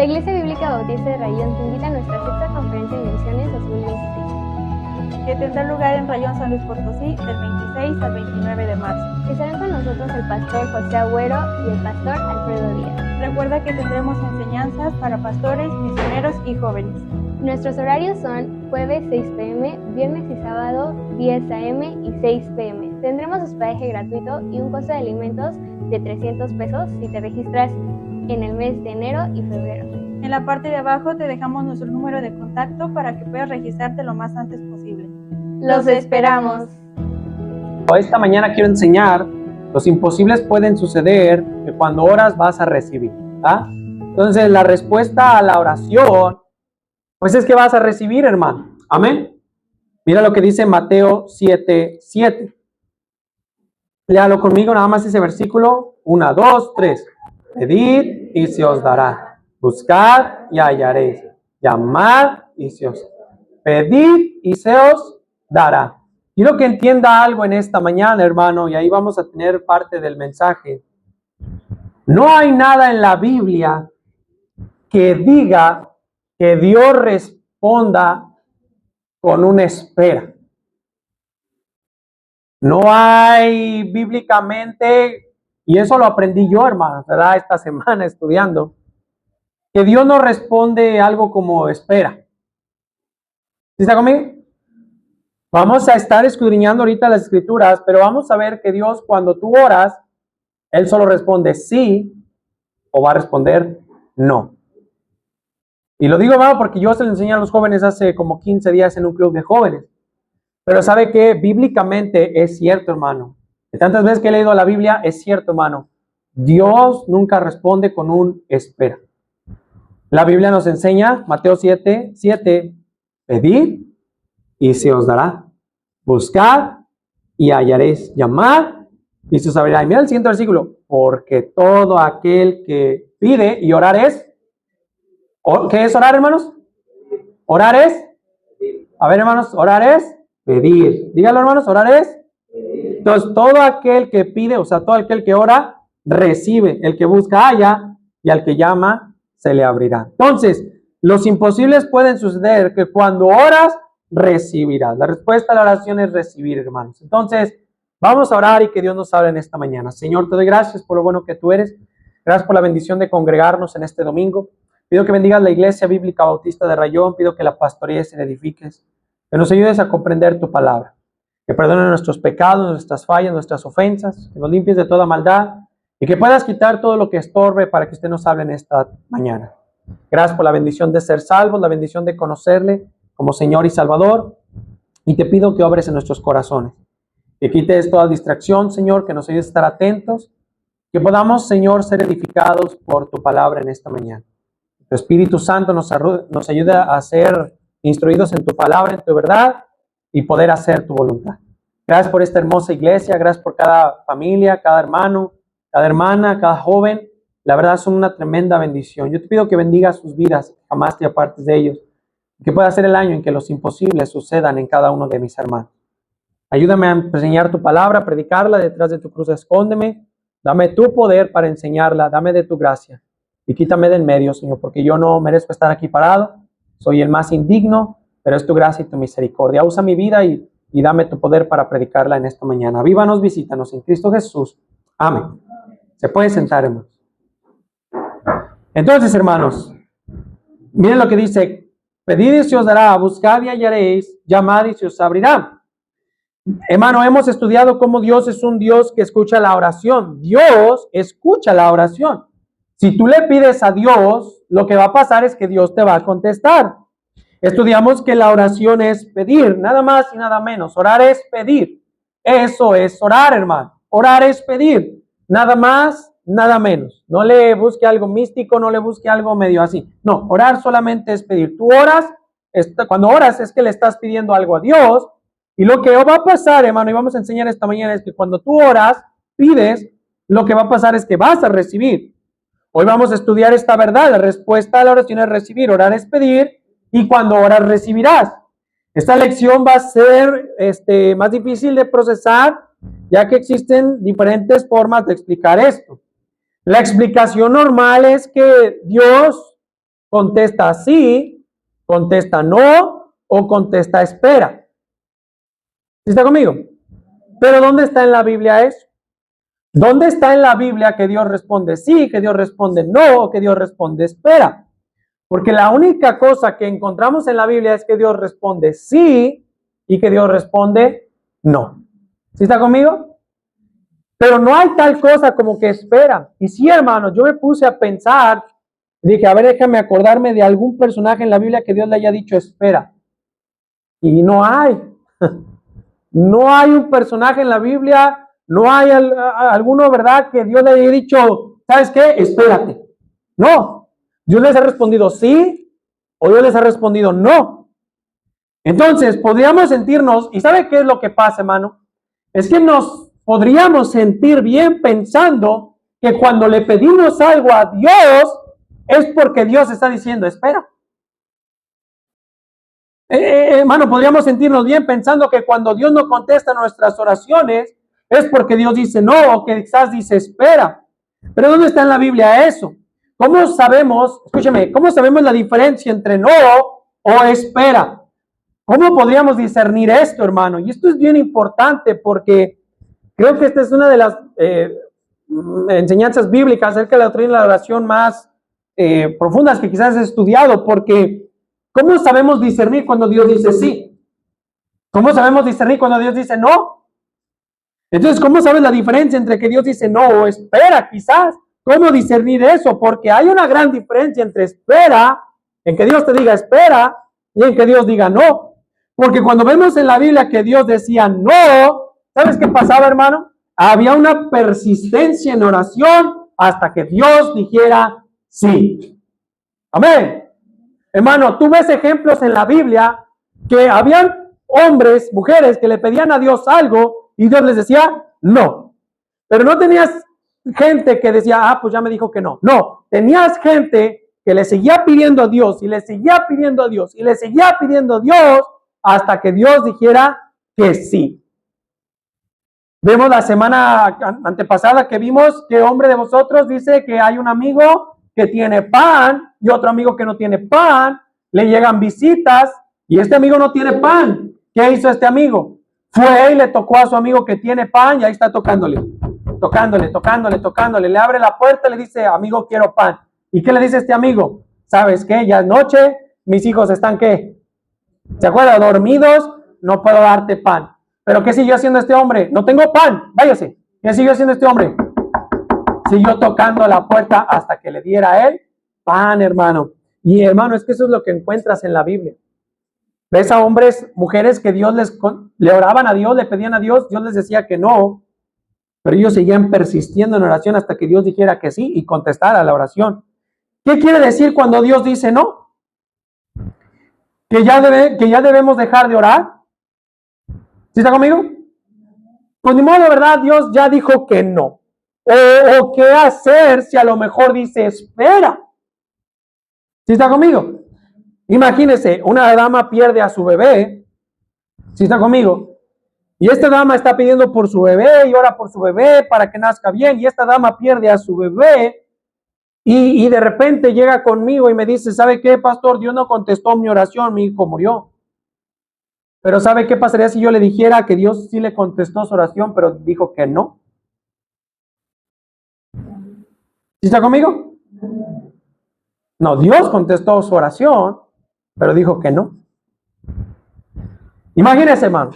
La Iglesia Bíblica Bautista de Rayón te invita a nuestra sexta conferencia de misiones 2023, que tendrá lugar en Rayón San Luis Potosí del 26 al 29 de marzo. Estarán con nosotros el pastor José Agüero y el pastor Alfredo Díaz. Recuerda que tendremos enseñanzas para pastores, misioneros y jóvenes. Nuestros horarios son jueves 6 p.m., viernes y sábado 10 a.m. y 6 p.m. Tendremos hospedaje gratuito y un costo de alimentos de 300 pesos si te registras en el mes de enero y febrero. En la parte de abajo te dejamos nuestro número de contacto para que puedas registrarte lo más antes posible. ¡Los esperamos! Esta mañana quiero enseñar, los imposibles pueden suceder, que cuando oras vas a recibir. Entonces la respuesta a la oración, pues es que vas a recibir, hermano. Amén. Mira lo que dice Mateo 7:7. Léalo conmigo, nada más ese versículo. 1, 2, 3. Pedid y se os dará. Buscad y hallaréis. Llamad y se os. Pedid y se os dará. Quiero que entienda algo en esta mañana, hermano, y ahí vamos a tener parte del mensaje. No hay nada en la Biblia que diga que Dios responda con una espera. No hay bíblicamente, y eso lo aprendí yo, hermano, ¿verdad? Esta semana estudiando, que Dios no responde algo como espera. ¿Sí está conmigo? Vamos a estar escudriñando ahorita las escrituras, pero vamos a ver que Dios, cuando tú oras, Él solo responde sí o va a responder no. Y lo digo, hermano, porque yo se lo enseñé a los jóvenes hace como 15 días en un club de jóvenes. Pero ¿sabe qué? Bíblicamente es cierto, hermano. De tantas veces que he leído la Biblia, es cierto, hermano. Dios nunca responde con un espera. La Biblia nos enseña, Mateo 7:7, pedid y se os dará. Buscad y hallaréis. Llamad y se os abrirá. Y mira el siguiente versículo. Porque todo aquel que pide, y orar es. ¿Qué es orar, hermanos? Orar es. A ver, hermanos, orar es pedir. Díganlo, hermanos, orar es. Entonces, todo aquel que pide, o sea, todo aquel que ora, recibe. El que busca, halla. Y al que llama, se le abrirá. Entonces, los imposibles pueden suceder que cuando oras, recibirás. La respuesta a la oración es recibir, hermanos. Entonces, vamos a orar y que Dios nos hable en esta mañana. Señor, te doy gracias por lo bueno que tú eres. Gracias por la bendición de congregarnos en este domingo. Pido que bendigas la Iglesia Bíblica Bautista de Rayón. Pido que la pastorees y la edifiques. Que nos ayudes a comprender tu palabra. Que perdones nuestros pecados, nuestras fallas, nuestras ofensas. Que nos limpies de toda maldad. Y que puedas quitar todo lo que estorbe para que usted nos hable en esta mañana. Gracias por la bendición de ser salvos, la bendición de conocerle como Señor y Salvador. Y te pido que obres en nuestros corazones. Que quites toda distracción, Señor. Que nos ayudes a estar atentos. Que podamos, Señor, ser edificados por tu palabra en esta mañana. Tu Espíritu Santo nos ayuda a ser instruidos en tu palabra, en tu verdad, y poder hacer tu voluntad. Gracias por esta hermosa iglesia, gracias por cada familia, cada hermano, cada hermana, cada joven. La verdad son una tremenda bendición. Yo te pido que bendigas sus vidas, jamás te apartes de ellos. Que pueda ser el año en que los imposibles sucedan en cada uno de mis hermanos. Ayúdame a enseñar tu palabra, a predicarla, detrás de tu cruz escóndeme. Dame tu poder para enseñarla, dame de tu gracia. Y quítame del medio, Señor, porque yo no merezco estar aquí parado. Soy el más indigno, pero es tu gracia y tu misericordia. Usa mi vida y dame tu poder para predicarla en esta mañana. Vívanos, visítanos en Cristo Jesús. Amén. Se puede sentar, hermanos. Entonces, hermanos, miren lo que dice. Pedid y se os dará, buscad y hallaréis, llamad y se os abrirá. Hermano, hemos estudiado cómo Dios es un Dios que escucha la oración. Dios escucha la oración. Si tú le pides a Dios, lo que va a pasar es que Dios te va a contestar. Estudiamos que la oración es pedir, nada más y nada menos. Orar es pedir. Eso es orar, hermano. Orar es pedir. Nada más, nada menos. No le busque algo místico, no le busque algo medio así. No, orar solamente es pedir. Tú oras, cuando oras es que le estás pidiendo algo a Dios. Y lo que va a pasar, hermano, y vamos a enseñar esta mañana, es que cuando tú oras, pides, lo que va a pasar es que vas a recibir. Hoy vamos a estudiar esta verdad. La respuesta a la oración es recibir. Orar es pedir. Y cuando oras, recibirás. Esta lección va a ser más difícil de procesar, ya que existen diferentes formas de explicar esto. La explicación normal es que Dios contesta sí, contesta no o contesta espera. ¿Sí está conmigo? Pero ¿dónde está en la Biblia eso? ¿Dónde está en la Biblia que Dios responde sí, que Dios responde no o que Dios responde espera? Porque la única cosa que encontramos en la Biblia es que Dios responde sí y que Dios responde no. ¿Sí está conmigo? Pero no hay tal cosa como que espera. Y sí, hermanos, yo me puse a pensar, dije, a ver, déjame acordarme de algún personaje en la Biblia que Dios le haya dicho espera. Y no hay. No hay un personaje en la Biblia, no hay alguno, ¿verdad?, que Dios le haya dicho, ¿sabes qué? Espérate. No. Dios les ha respondido sí o Dios les ha respondido no. Entonces, podríamos sentirnos, ¿y sabe qué es lo que pasa, hermano? Es que nos podríamos sentir bien pensando que cuando le pedimos algo a Dios es porque Dios está diciendo, espera. Hermano, podríamos sentirnos bien pensando que cuando Dios no contesta nuestras oraciones es porque Dios dice no o que quizás dice espera. Pero ¿dónde está en la Biblia eso? ¿Cómo sabemos, escúcheme, cómo sabemos la diferencia entre no o espera? ¿Cómo podríamos discernir esto, hermano? Y esto es bien importante porque creo que esta es una de las enseñanzas bíblicas acerca de la doctrina de la oración más profundas que quizás he estudiado, porque ¿cómo sabemos discernir cuando Dios dice sí? ¿Cómo sabemos discernir cuando Dios dice no? Entonces, ¿cómo sabes la diferencia entre que Dios dice no o espera quizás? ¿Cómo discernir eso? Porque hay una gran diferencia entre espera, en que Dios te diga espera, y en que Dios diga no. Porque cuando vemos en la Biblia que Dios decía no, ¿sabes qué pasaba, hermano? Había una persistencia en oración hasta que Dios dijera sí. Amén. Hermano, tú ves ejemplos en la Biblia que habían hombres, mujeres que le pedían a Dios algo y Dios les decía no. Pero no tenías gente que decía, pues ya me dijo que no. No, tenías gente que le seguía pidiendo a Dios y le seguía pidiendo a Dios y le seguía pidiendo a Dios hasta que Dios dijera que sí. Vemos la semana antepasada que vimos que hombre de vosotros dice que hay un amigo que tiene pan y otro amigo que no tiene pan, le llegan visitas y este amigo no tiene pan. ¿Qué hizo este amigo? Fue y le tocó a su amigo que tiene pan y ahí está tocándole, le abre la puerta y le dice, amigo, quiero pan. ¿Y qué le dice este amigo? ¿Sabes qué? Ya es noche, mis hijos están, ¿qué? ¿Se acuerda? Dormidos, no puedo darte pan. ¿Pero qué siguió haciendo este hombre? No tengo pan, váyase. ¿Qué siguió haciendo este hombre? Siguió tocando la puerta hasta que le diera a él pan, hermano. Y hermano, es que eso es lo que encuentras en la Biblia. ¿Ves a hombres, mujeres que Dios le oraban a Dios, le pedían a Dios, Dios les decía que no, pero ellos seguían persistiendo en oración hasta que Dios dijera que sí y contestara la oración? ¿Qué quiere decir cuando Dios dice no? ¿Que ya debemos dejar de orar? ¿Sí está conmigo? Pues ni modo, ¿verdad? Dios ya dijo que no. O qué hacer si a lo mejor dice espera. ¿Sí está conmigo? Imagínese, una dama pierde a su bebé. ¿Sí está conmigo? Y esta dama está pidiendo por su bebé y ora por su bebé para que nazca bien. Y esta dama pierde a su bebé y de repente llega conmigo y me dice, ¿sabe qué, pastor? Dios no contestó mi oración, mi hijo murió. Pero ¿sabe qué pasaría si yo le dijera que Dios sí le contestó su oración, pero dijo que no? ¿Sí está conmigo? No, Dios contestó su oración, pero dijo que no. Imagínese, hermano.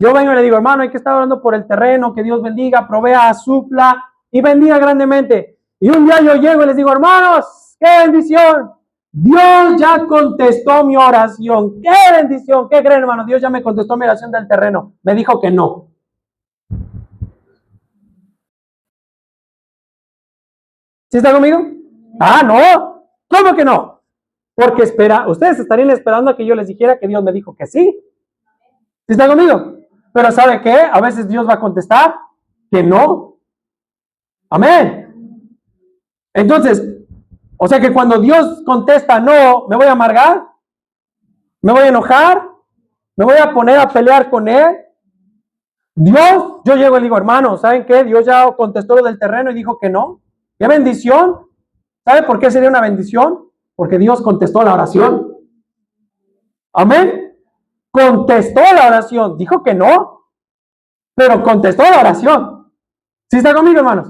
Yo vengo y le digo, hermano, hay que estar orando por el terreno, que Dios bendiga, provea, supla y bendiga grandemente. Y un día yo llego y les digo, hermanos, ¡qué bendición! Dios ya contestó mi oración. ¡Qué bendición! ¿Qué creen, hermano? Dios ya me contestó mi oración del terreno. Me dijo que no. ¿Sí está conmigo? Ah, no. ¿Cómo que no? Porque ustedes estarían esperando a que yo les dijera que Dios me dijo que sí. ¿Sí está conmigo? Pero ¿sabe qué? A veces Dios va a contestar que no. Amén. Entonces, o sea que cuando Dios contesta no, ¿me voy a amargar? ¿Me voy a enojar? ¿Me voy a poner a pelear con Él? Dios, yo llego y digo, hermano, ¿saben qué? Dios ya contestó lo del terreno y dijo que no. ¡Qué bendición! ¿Sabe por qué sería una bendición? Porque Dios contestó la oración. Amén. Contestó la oración. Dijo que no, pero contestó la oración. ¿Sí está conmigo, hermanos?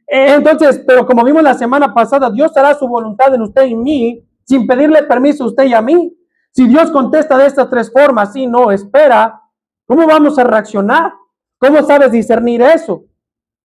Entonces, pero como vimos la semana pasada, Dios hará su voluntad en usted y en mí, sin pedirle permiso a usted y a mí. Si Dios contesta de estas tres formas, sí, no, espera, ¿cómo vamos a reaccionar? ¿Cómo sabes discernir eso?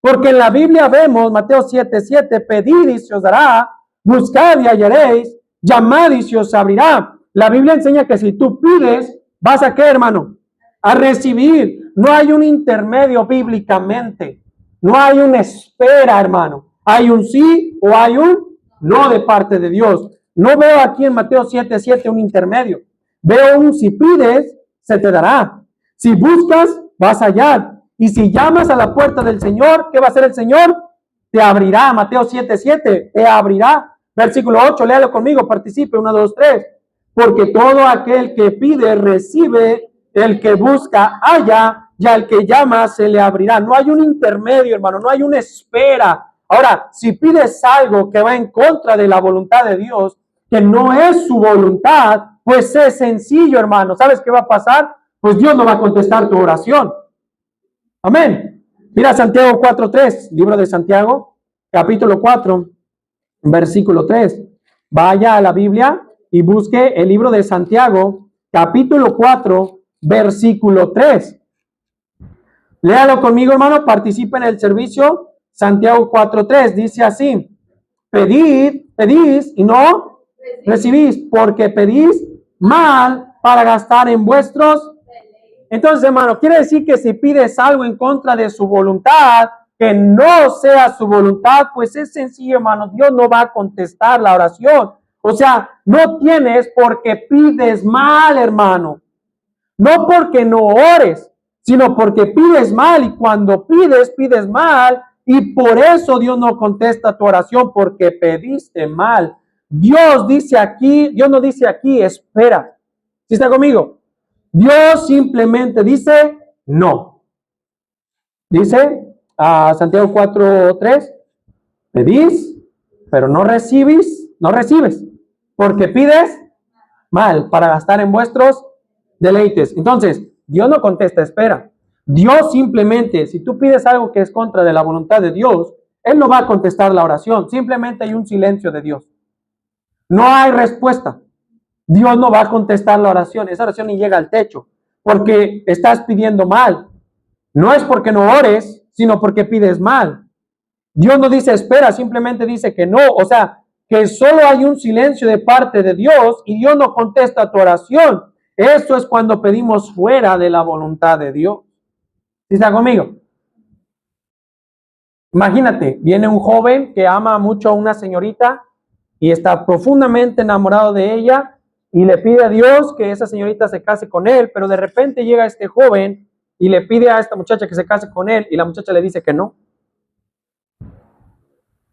Porque en la Biblia vemos, Mateo 7:7, pedid y se os dará, buscad y hallaréis, llamad y se os abrirá. La Biblia enseña que si tú pides, ¿vas a qué, hermano? A recibir. No hay un intermedio bíblicamente. No hay una espera, hermano. Hay un sí o hay un no de parte de Dios. No veo aquí en Mateo 7:7 un intermedio. Veo un si pides, se te dará. Si buscas, vas a hallar. Y si llamas a la puerta del Señor, ¿qué va a hacer el Señor? Te abrirá. Mateo 7:7, te abrirá. Versículo 8, léalo conmigo, participe, 1, 2, 3. Porque todo aquel que pide, recibe, el que busca, halla, y al que llama, se le abrirá. No hay un intermedio, hermano, no hay una espera. Ahora, si pides algo que va en contra de la voluntad de Dios, que no es su voluntad, pues es sencillo, hermano. ¿Sabes qué va a pasar? Pues Dios no va a contestar tu oración. Amén. Mira Santiago 4:3, libro de Santiago, capítulo 4, versículo 3. Vaya a la Biblia y busque el libro de Santiago, capítulo 4, versículo 3. Léalo conmigo, hermano, participe en el servicio. Santiago 4:3 dice así: pedid, pedís y no recibís, porque pedís mal para gastar en vuestros. Entonces, hermano, quiere decir que si pides algo en contra de su voluntad, que no sea su voluntad, pues es sencillo, hermano, Dios no va a contestar la oración. O sea, no tienes porque pides mal, hermano. No porque no ores, sino porque pides mal, y cuando pides, pides mal, y por eso Dios no contesta tu oración, porque pediste mal. Dios no dice aquí, espera. ¿Sí está conmigo? Dios simplemente dice no. Dice a Santiago 4:3, pedís, pero no recibes, porque pides mal para gastar en vuestros deleites. Entonces, Dios no contesta, espera. Dios simplemente, si tú pides algo que es contra de la voluntad de Dios, Él no va a contestar la oración. Simplemente hay un silencio de Dios. No hay respuesta. Dios no va a contestar la oración. Esa oración ni llega al techo, porque estás pidiendo mal. No es porque no ores, sino porque pides mal. Dios no dice espera, simplemente dice que no. O sea, que solo hay un silencio de parte de Dios y Dios no contesta tu oración. Eso es cuando pedimos fuera de la voluntad de Dios. ¿Sí está conmigo? Imagínate, viene un joven que ama mucho a una señorita y está profundamente enamorado de ella y le pide a Dios que esa señorita se case con él, pero de repente llega este joven y le pide a esta muchacha que se case con él y la muchacha le dice que no.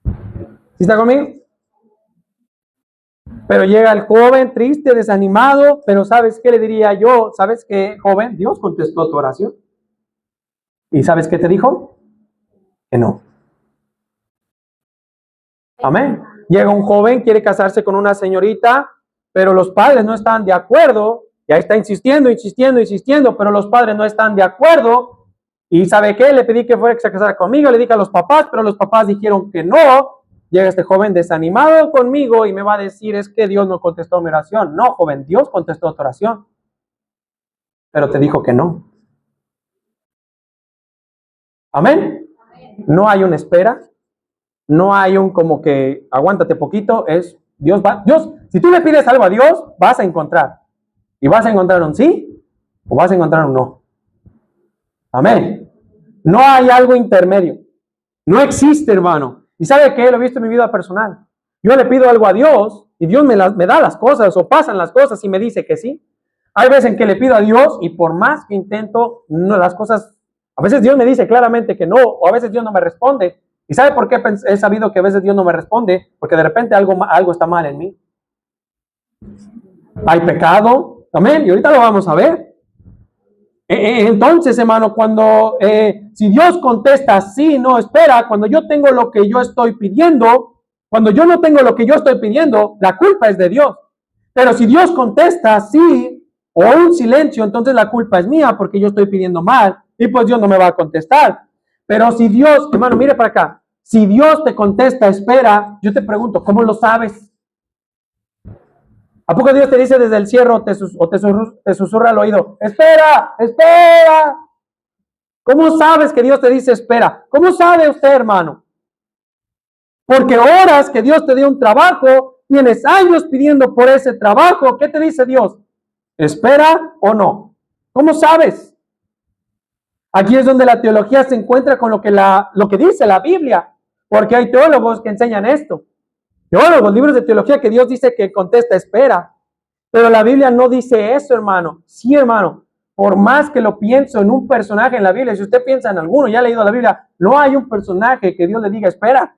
¿Sí está conmigo? Pero llega el joven triste, desanimado, pero ¿sabes qué le diría yo? ¿Sabes qué, joven? Dios contestó tu oración. ¿Y sabes qué te dijo? Que no. Amén. Llega un joven, quiere casarse con una señorita, pero los padres no están de acuerdo. Y ahí está insistiendo, pero los padres no están de acuerdo. ¿Y sabe qué? Le pedí que fuera que se casara conmigo, le dije a los papás, pero los papás dijeron que no. Llega este joven desanimado conmigo y me va a decir, es que Dios no contestó mi oración. No, joven, Dios contestó tu oración, pero te dijo que no. Amén. No hay una espera, no hay un como que aguántate poquito, es Dios, si tú le pides algo a Dios, vas a encontrar. Y vas a encontrar un sí o vas a encontrar un no. Amén. No hay algo intermedio. No existe, hermano. ¿Y sabe qué? Lo he visto en mi vida personal. Yo le pido algo a Dios y Dios me da las cosas o pasan las cosas y me dice que sí. Hay veces en que le pido a Dios y por más que intento, no, las cosas, a veces Dios me dice claramente que no, o a veces Dios no me responde. ¿Y sabe por qué he sabido que a veces Dios no me responde? Porque de repente algo está mal en mí. Hay pecado. Amén. Y ahorita lo vamos a ver. Entonces, hermano, si Dios contesta sí, no, espera, cuando yo tengo lo que yo estoy pidiendo, Cuando yo no tengo lo que yo estoy pidiendo, la culpa es de Dios. Pero si Dios contesta sí o un silencio, entonces la culpa es mía porque yo estoy pidiendo mal y pues Dios no me va a contestar. Pero si Dios, hermano, mire para acá, si Dios te contesta, espera, yo te pregunto, ¿cómo lo sabes? ¿A poco Dios te dice desde el cielo o te susurra al oído, espera, espera? ¿Cómo sabes que Dios te dice espera? ¿Cómo sabe usted, hermano? Porque horas que Dios te dio un trabajo, tienes años pidiendo por ese trabajo. ¿Qué te dice Dios? ¿Espera o no? ¿Cómo sabes? Aquí es donde la teología se encuentra con lo que dice la Biblia, porque hay teólogos que enseñan esto. Teólogos, libros de teología que Dios dice que contesta espera, pero la Biblia no dice eso, hermano. Sí, hermano, por más que lo pienso en un personaje en la Biblia, si usted piensa en alguno, ya ha leído la Biblia, no hay un personaje que Dios le diga espera.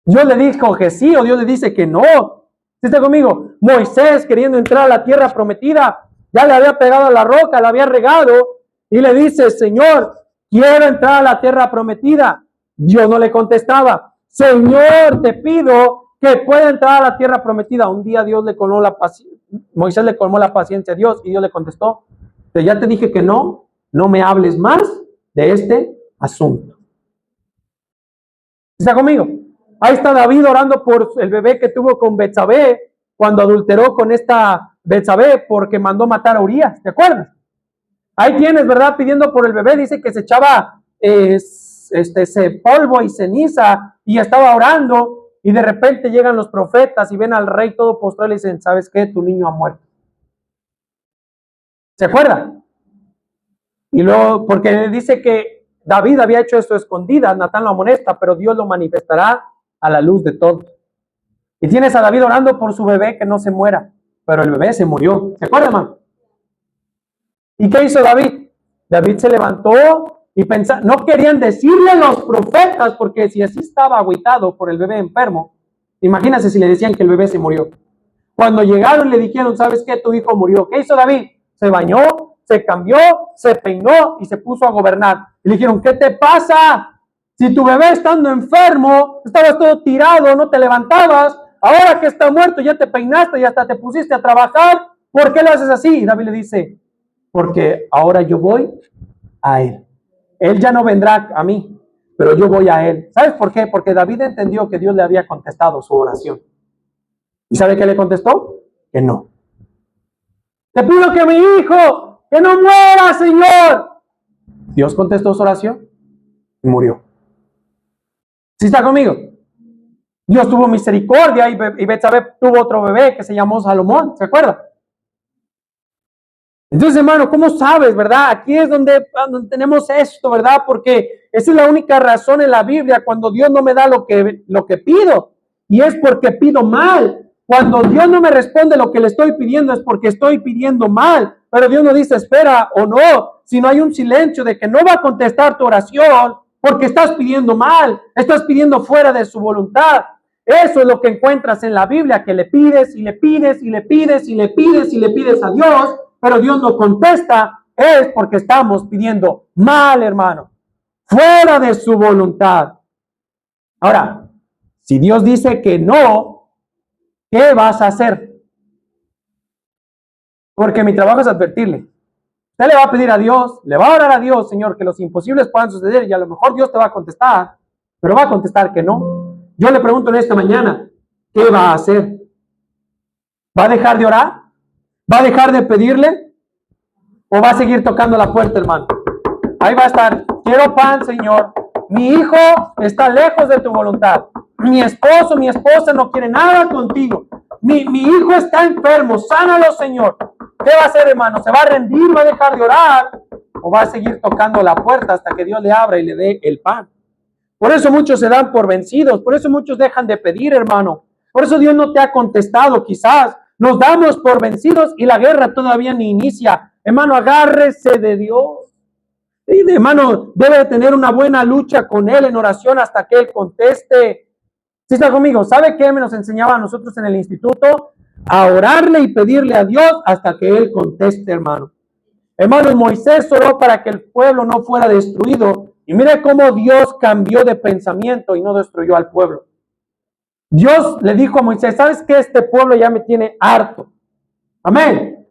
Dios le dijo que sí o Dios le dice que no. ¿Está conmigo? Moisés queriendo entrar a la tierra prometida, ya le había pegado a la roca, la había regado y le dice, Señor, quiero entrar a la tierra prometida. Dios no le contestaba, Señor, te pido que pueda entrar a la tierra prometida. Un día Dios le colmó la paciencia, Moisés le colmó la paciencia a Dios y Dios le contestó, ya te dije que no me hables más de este asunto. ¿Está conmigo? Ahí está David orando por el bebé que tuvo con Betsabé cuando adulteró con esta Betsabé porque mandó matar a Urías, ¿te acuerdas? Ahí tienes, ¿verdad? Pidiendo por el bebé, dice que se echaba ese polvo y ceniza y estaba orando y de repente llegan los profetas y ven al rey todo postrado y le dicen, ¿sabes qué? Tu niño ha muerto. ¿Se acuerdan? Y luego, porque dice que David había hecho esto escondida, Natán lo amonesta, pero Dios lo manifestará a la luz de todos. Y tienes a David orando por su bebé que no se muera, pero el bebé se murió. ¿Se acuerdan, hermano? ¿Y qué hizo David? David se levantó y pensaba, no querían decirle los profetas, porque si así estaba agüitado por el bebé enfermo, imagínense si le decían que el bebé se murió. Cuando llegaron le dijeron, ¿sabes qué? Tu hijo murió. ¿Qué hizo David? Se bañó, se cambió, se peinó y se puso a gobernar. Y le dijeron, ¿qué te pasa? Si tu bebé estando enfermo, estabas todo tirado, no te levantabas, ahora que está muerto ya te peinaste y hasta te pusiste a trabajar, ¿por qué lo haces así? Y David le dice, porque ahora yo voy a él. Él ya no vendrá a mí, pero yo voy a él. ¿Sabes por qué? Porque David entendió que Dios le había contestado su oración. ¿Y sabe qué le contestó? Que no. Te pido que mi hijo, que no muera, Señor. Dios contestó su oración y murió. ¿Sí está conmigo? Dios tuvo misericordia y Betsabé tuvo otro bebé que se llamó Salomón, ¿se acuerda? Entonces, hermano, ¿cómo sabes, verdad? Aquí es donde tenemos esto, ¿verdad? Porque esa es la única razón en la Biblia cuando Dios no me da lo que pido. Y es porque pido mal. Cuando Dios no me responde lo que le estoy pidiendo es porque estoy pidiendo mal. Pero Dios no dice espera o no, sino hay un silencio de que no va a contestar tu oración porque estás pidiendo mal, estás pidiendo fuera de su voluntad. Eso es lo que encuentras en la Biblia, que le pides y le pides y le pides y le pides y le pides a Dios, pero Dios no contesta, es porque estamos pidiendo mal, hermano, fuera de su voluntad. Ahora, si Dios dice que no, ¿qué vas a hacer? Porque mi trabajo es advertirle. Usted le va a pedir a Dios, le va a orar a Dios, Señor, que los imposibles puedan suceder y a lo mejor Dios te va a contestar, pero va a contestar que no. Yo le pregunto en esta mañana, ¿qué va a hacer? ¿Va a dejar de orar? ¿Va a dejar de pedirle? ¿O va a seguir tocando la puerta, hermano? Ahí va a estar, quiero pan, Señor. Mi hijo está lejos de tu voluntad. Mi esposo, mi esposa no quiere nada contigo. Mi hijo está enfermo, sánalo, Señor. ¿Qué va a hacer, hermano? ¿Se va a rendir? ¿Va a dejar de orar? ¿O va a seguir tocando la puerta hasta que Dios le abra y le dé el pan? Por eso muchos se dan por vencidos. Por eso muchos dejan de pedir, hermano. Por eso Dios no te ha contestado, quizás. Nos damos por vencidos y la guerra todavía ni inicia. Hermano, agárrese de Dios. Y hermano, debe tener una buena lucha con Él en oración hasta que Él conteste. ¿Sí está conmigo? ¿Sabe qué nos enseñaba a nosotros en el instituto? A orarle y pedirle a Dios hasta que Él conteste, hermano. Hermano, Moisés oró para que el pueblo no fuera destruido. Y mire cómo Dios cambió de pensamiento y no destruyó al pueblo. Dios le dijo a Moisés, ¿sabes qué? Este pueblo ya me tiene harto. Amén.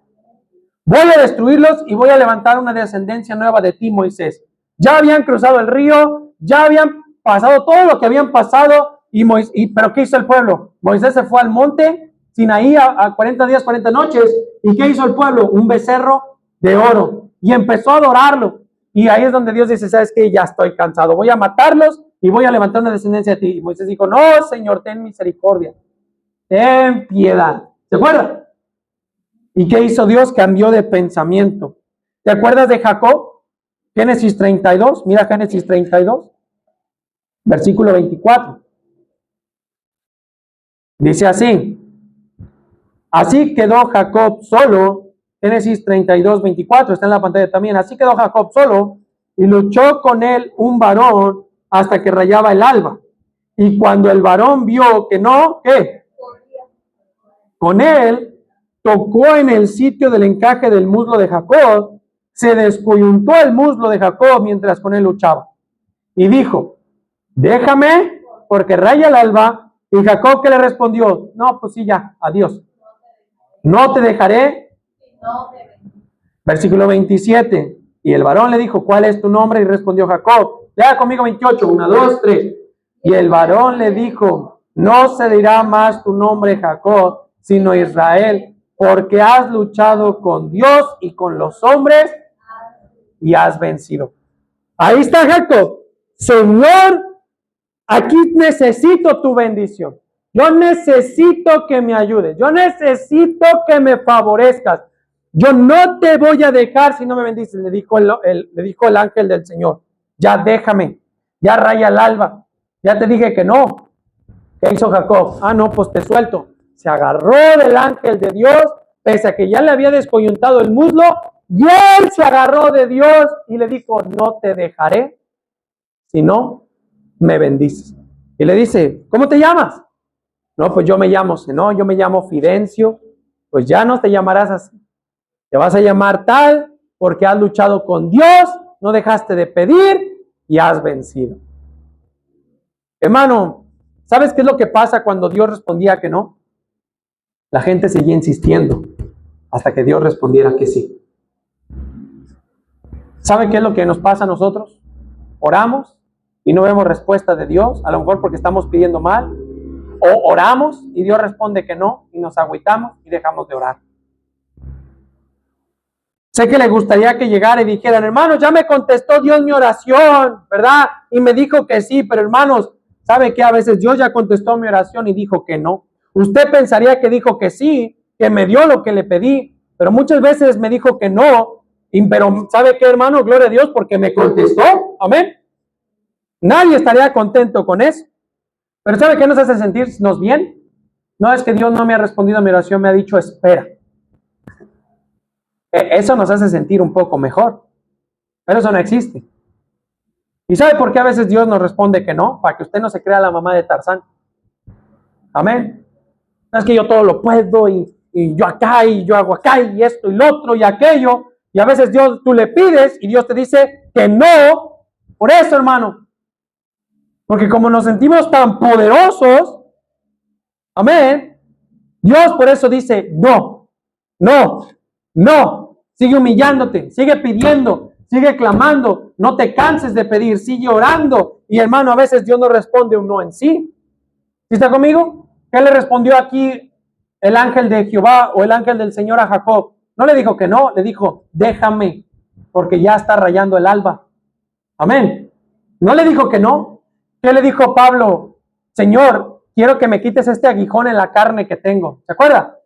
Voy a destruirlos y voy a levantar una descendencia nueva de ti, Moisés. Ya habían cruzado el río, ya habían pasado todo lo que habían pasado, pero ¿qué hizo el pueblo? Moisés se fue al monte Sinaí a 40 días, 40 noches, ¿y qué hizo el pueblo? Un becerro de oro, y empezó a adorarlo, y ahí es donde Dios dice, ¿sabes qué? Ya estoy cansado, voy a matarlos, y voy a levantar una descendencia de ti. Y Moisés dijo, no, Señor, ten misericordia, ten piedad. ¿Se acuerdan? ¿Y qué hizo Dios? Cambió de pensamiento. ¿Te acuerdas de Jacob? Génesis 32, mira Génesis 32, versículo 24. Dice así, así quedó Jacob solo, Génesis 32, 24, está en la pantalla también. Así quedó Jacob solo y luchó con él un varón hasta que rayaba el alba. Y cuando el varón vio que no, ¿qué? Con él tocó en el sitio del encaje del muslo de Jacob, se descoyuntó el muslo de Jacob mientras con él luchaba. Y dijo, déjame, porque raya el alba. Y Jacob, ¿qué le respondió? No, pues sí, ya, adiós. No te dejaré. Versículo 27. Y el varón le dijo, ¿cuál es tu nombre? Y respondió Jacob. Lea conmigo 28, 1, 2, 3. Y el varón le dijo, no se dirá más tu nombre Jacob, sino Israel, porque has luchado con Dios y con los hombres y has vencido. Ahí está Jacob. Señor, aquí necesito tu bendición. Yo necesito que me ayudes. Yo necesito que me favorezcas. Yo no te voy a dejar si no me bendices. Le dijo el ángel del Señor. Ya déjame. Ya raya el alba. Ya te dije que no. ¿Qué hizo Jacob? Ah, no, pues te suelto. Se agarró del ángel de Dios, pese a que ya le había descoyuntado el muslo, y él se agarró de Dios y le dijo, no te dejaré, si no me bendices. Y le dice, ¿cómo te llamas? No, pues yo me llamo yo me llamo Fidencio. Pues ya no te llamarás así. Te vas a llamar tal porque has luchado con Dios, no dejaste de pedir y has vencido. Hermano, ¿sabes qué es lo que pasa cuando Dios respondía que no? La gente seguía insistiendo hasta que Dios respondiera que sí. ¿Sabe qué es lo que nos pasa a nosotros? Oramos y no vemos respuesta de Dios, a lo mejor porque estamos pidiendo mal, o oramos y Dios responde que no y nos agüitamos y dejamos de orar. Sé que le gustaría que llegara y dijeran, hermanos, ya me contestó Dios mi oración, ¿verdad? Y me dijo que sí, pero hermanos, ¿sabe qué? A veces Dios ya contestó mi oración y dijo que no. Usted pensaría que dijo que sí, que me dio lo que le pedí, pero muchas veces me dijo que no. Pero ¿sabe qué, hermano? Gloria a Dios porque me contestó. Amén. Nadie estaría contento con eso. Pero ¿sabe qué nos hace sentirnos bien? No es que Dios no me ha respondido a mi oración, me ha dicho espera. Eso nos hace sentir un poco mejor. Pero eso no existe. ¿Y sabe por qué a veces Dios nos responde que no? Para que usted no se crea la mamá de Tarzán. Amén. No es que yo todo lo puedo y yo acá y yo hago acá y esto y lo otro y aquello. Y a veces tú le pides y Dios te dice que no. Por eso, hermano. Porque como nos sentimos tan poderosos, amén, Dios por eso dice no, no, no. Sigue humillándote, sigue pidiendo, sigue clamando. No te canses de pedir, sigue orando. Y hermano, a veces Dios no responde un no en sí. ¿Sí está conmigo? ¿Qué le respondió aquí el ángel de Jehová o el ángel del Señor a Jacob? No le dijo que no, le dijo, déjame, porque ya está rayando el alba. Amén. No le dijo que no. ¿Qué le dijo Pablo? Señor, quiero que me quites este aguijón en la carne que tengo. ¿Se acuerda?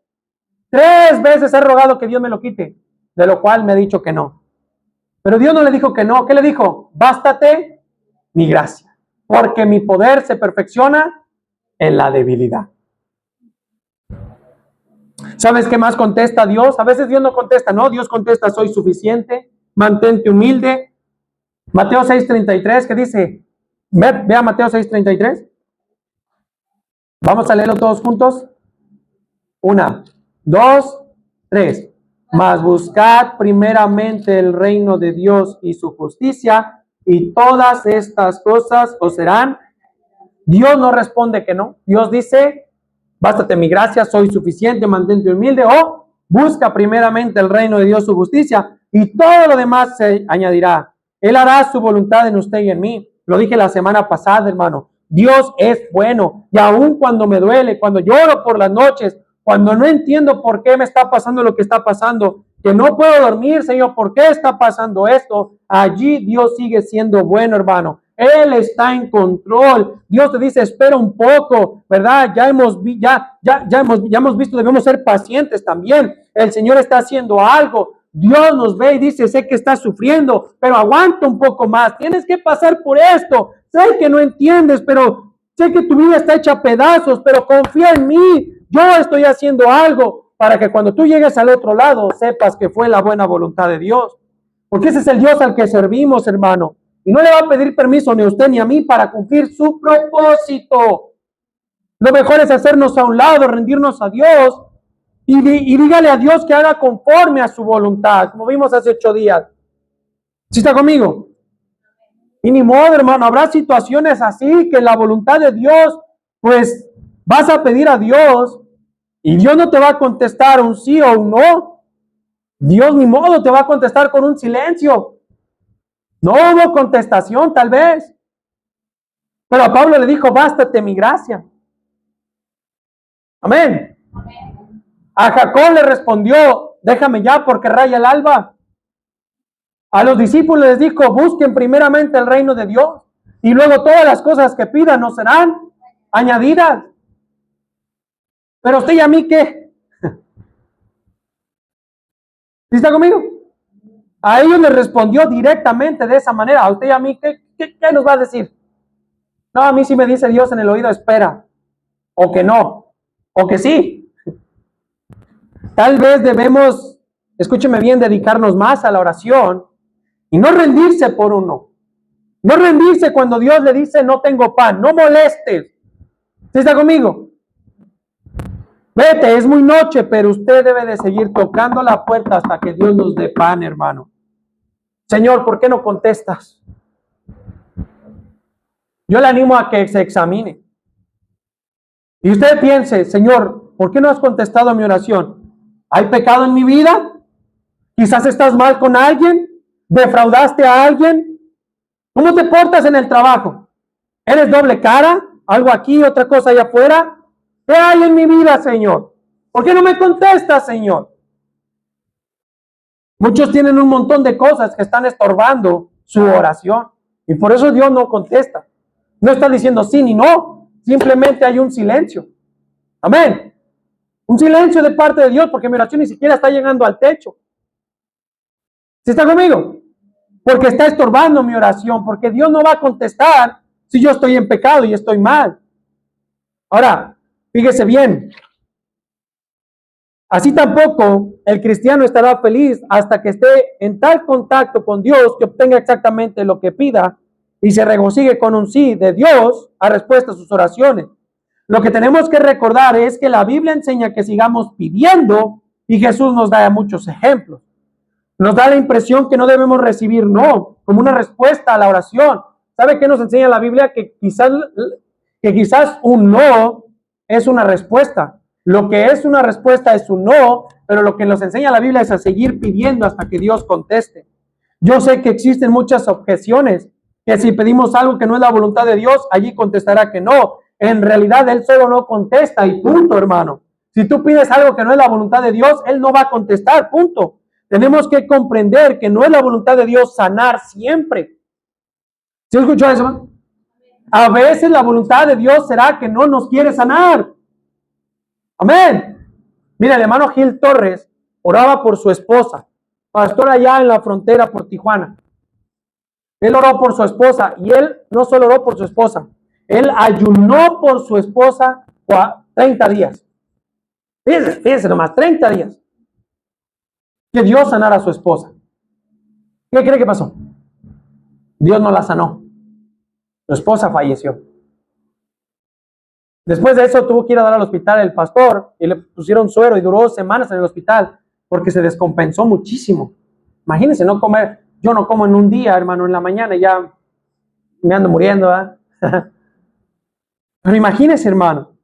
3 veces he rogado que Dios me lo quite, de lo cual me ha dicho que no. Pero Dios no le dijo que no. ¿Qué le dijo? Bástate mi gracia, porque mi poder se perfecciona en la debilidad. ¿Sabes qué más contesta Dios? A veces Dios no contesta, no, Dios contesta, soy suficiente, mantente humilde. Mateo 6:33, ¿qué dice? Vea Mateo 6:33. Vamos a leerlo todos juntos. 1, 2, 3. Mas buscad primeramente el reino de Dios y su justicia, y todas estas cosas os serán Dios no responde que no. Dios dice, bástate mi gracia, soy suficiente, mantente humilde, o busca primeramente el reino de Dios, su justicia, y todo lo demás se añadirá. Él hará su voluntad en usted y en mí. Lo dije la semana pasada, hermano. Dios es bueno, y aun cuando me duele, cuando lloro por las noches, cuando no entiendo por qué me está pasando lo que está pasando, que no puedo dormir, Señor, ¿por qué está pasando esto? Allí Dios sigue siendo bueno, hermano. Él está en control. Dios te dice, espera un poco, ¿verdad? Ya hemos visto, debemos ser pacientes también. El Señor está haciendo algo. Dios nos ve y dice, sé que estás sufriendo, pero aguanta un poco más. Tienes que pasar por esto. Sé que no entiendes, pero sé que tu vida está hecha a pedazos, pero confía en mí. Yo estoy haciendo algo para que cuando tú llegues al otro lado sepas que fue la buena voluntad de Dios. Porque ese es el Dios al que servimos, hermano. Y no le va a pedir permiso ni a usted ni a mí para cumplir su propósito. Lo mejor es hacernos a un lado, rendirnos a Dios y dígale a Dios que haga conforme a su voluntad, como vimos hace 8 días. ¿Sí está conmigo? Y ni modo, hermano, habrá situaciones así que la voluntad de Dios, pues vas a pedir a Dios y Dios no te va a contestar un sí o un no. Dios ni modo te va a contestar con un silencio. No hubo contestación, tal vez. Pero a Pablo le dijo, bástate mi gracia. Amén. A Jacob le respondió, déjame ya porque raya el alba. A los discípulos les dijo, busquen primeramente el reino de Dios y luego todas las cosas que pidan nos serán añadidas. Pero usted y a mí, ¿qué? ¿Sí está conmigo? A ellos les respondió directamente de esa manera. A usted y a mí, ¿qué nos va a decir? No, a mí sí me dice Dios en el oído, espera. O que no. O que sí. Tal vez debemos, escúcheme bien, dedicarnos más a la oración y no rendirse por uno. No rendirse cuando Dios le dice, no tengo pan. No molestes. ¿Sí está conmigo? Vete, es muy noche, pero usted debe de seguir tocando la puerta hasta que Dios nos dé pan, hermano. Señor, ¿por qué no contestas? Yo le animo a que se examine. Y usted piense, Señor, ¿por qué no has contestado a mi oración? ¿Hay pecado en mi vida? Quizás estás mal con alguien. ¿Defraudaste a alguien? ¿Cómo te portas en el trabajo? ¿Eres doble cara? ¿Algo aquí, otra cosa allá afuera? ¿Qué hay en mi vida, Señor? ¿Por qué no me contestas, Señor? Muchos tienen un montón de cosas que están estorbando su oración. Y por eso Dios no contesta. No está diciendo sí ni no. Simplemente hay un silencio. Amén. Un silencio de parte de Dios porque mi oración ni siquiera está llegando al techo. ¿Sí está conmigo? Porque está estorbando mi oración. Porque Dios no va a contestar si yo estoy en pecado y estoy mal. Ahora, fíjese bien. Así tampoco el cristiano estará feliz hasta que esté en tal contacto con Dios que obtenga exactamente lo que pida y se regocije con un sí de Dios a respuesta a sus oraciones. Lo que tenemos que recordar es que la Biblia enseña que sigamos pidiendo y Jesús nos da muchos ejemplos. Nos da la impresión que no debemos recibir no como una respuesta a la oración. ¿Sabe qué nos enseña la Biblia? Que quizás un no es una respuesta. Lo que es una respuesta es un no, pero lo que nos enseña la Biblia es a seguir pidiendo hasta que Dios conteste. Yo sé que existen muchas objeciones, que si pedimos algo que no es la voluntad de Dios, allí contestará que no. En realidad, Él solo no contesta y punto, hermano. Si tú pides algo que no es la voluntad de Dios, Él no va a contestar, punto. Tenemos que comprender que no es la voluntad de Dios sanar siempre. ¿Sí escuchó eso, hermano? A veces la voluntad de Dios será que no nos quiere sanar. Amén. Mira, el hermano Gil Torres oraba por su esposa, pastor allá en la frontera por Tijuana. Él oró por su esposa y él no solo oró por su esposa, él ayunó por su esposa 30 días. Fíjense nomás, 30 días. Que Dios sanara a su esposa. ¿Qué cree que pasó? Dios no la sanó. Su esposa falleció. Después de eso tuvo que ir a dar al hospital el pastor y le pusieron suero y duró semanas en el hospital porque se descompensó muchísimo. Imagínense no comer. Yo no como en un día, hermano, en la mañana y ya me ando muriendo, ¿eh? Pero imagínese, hermano.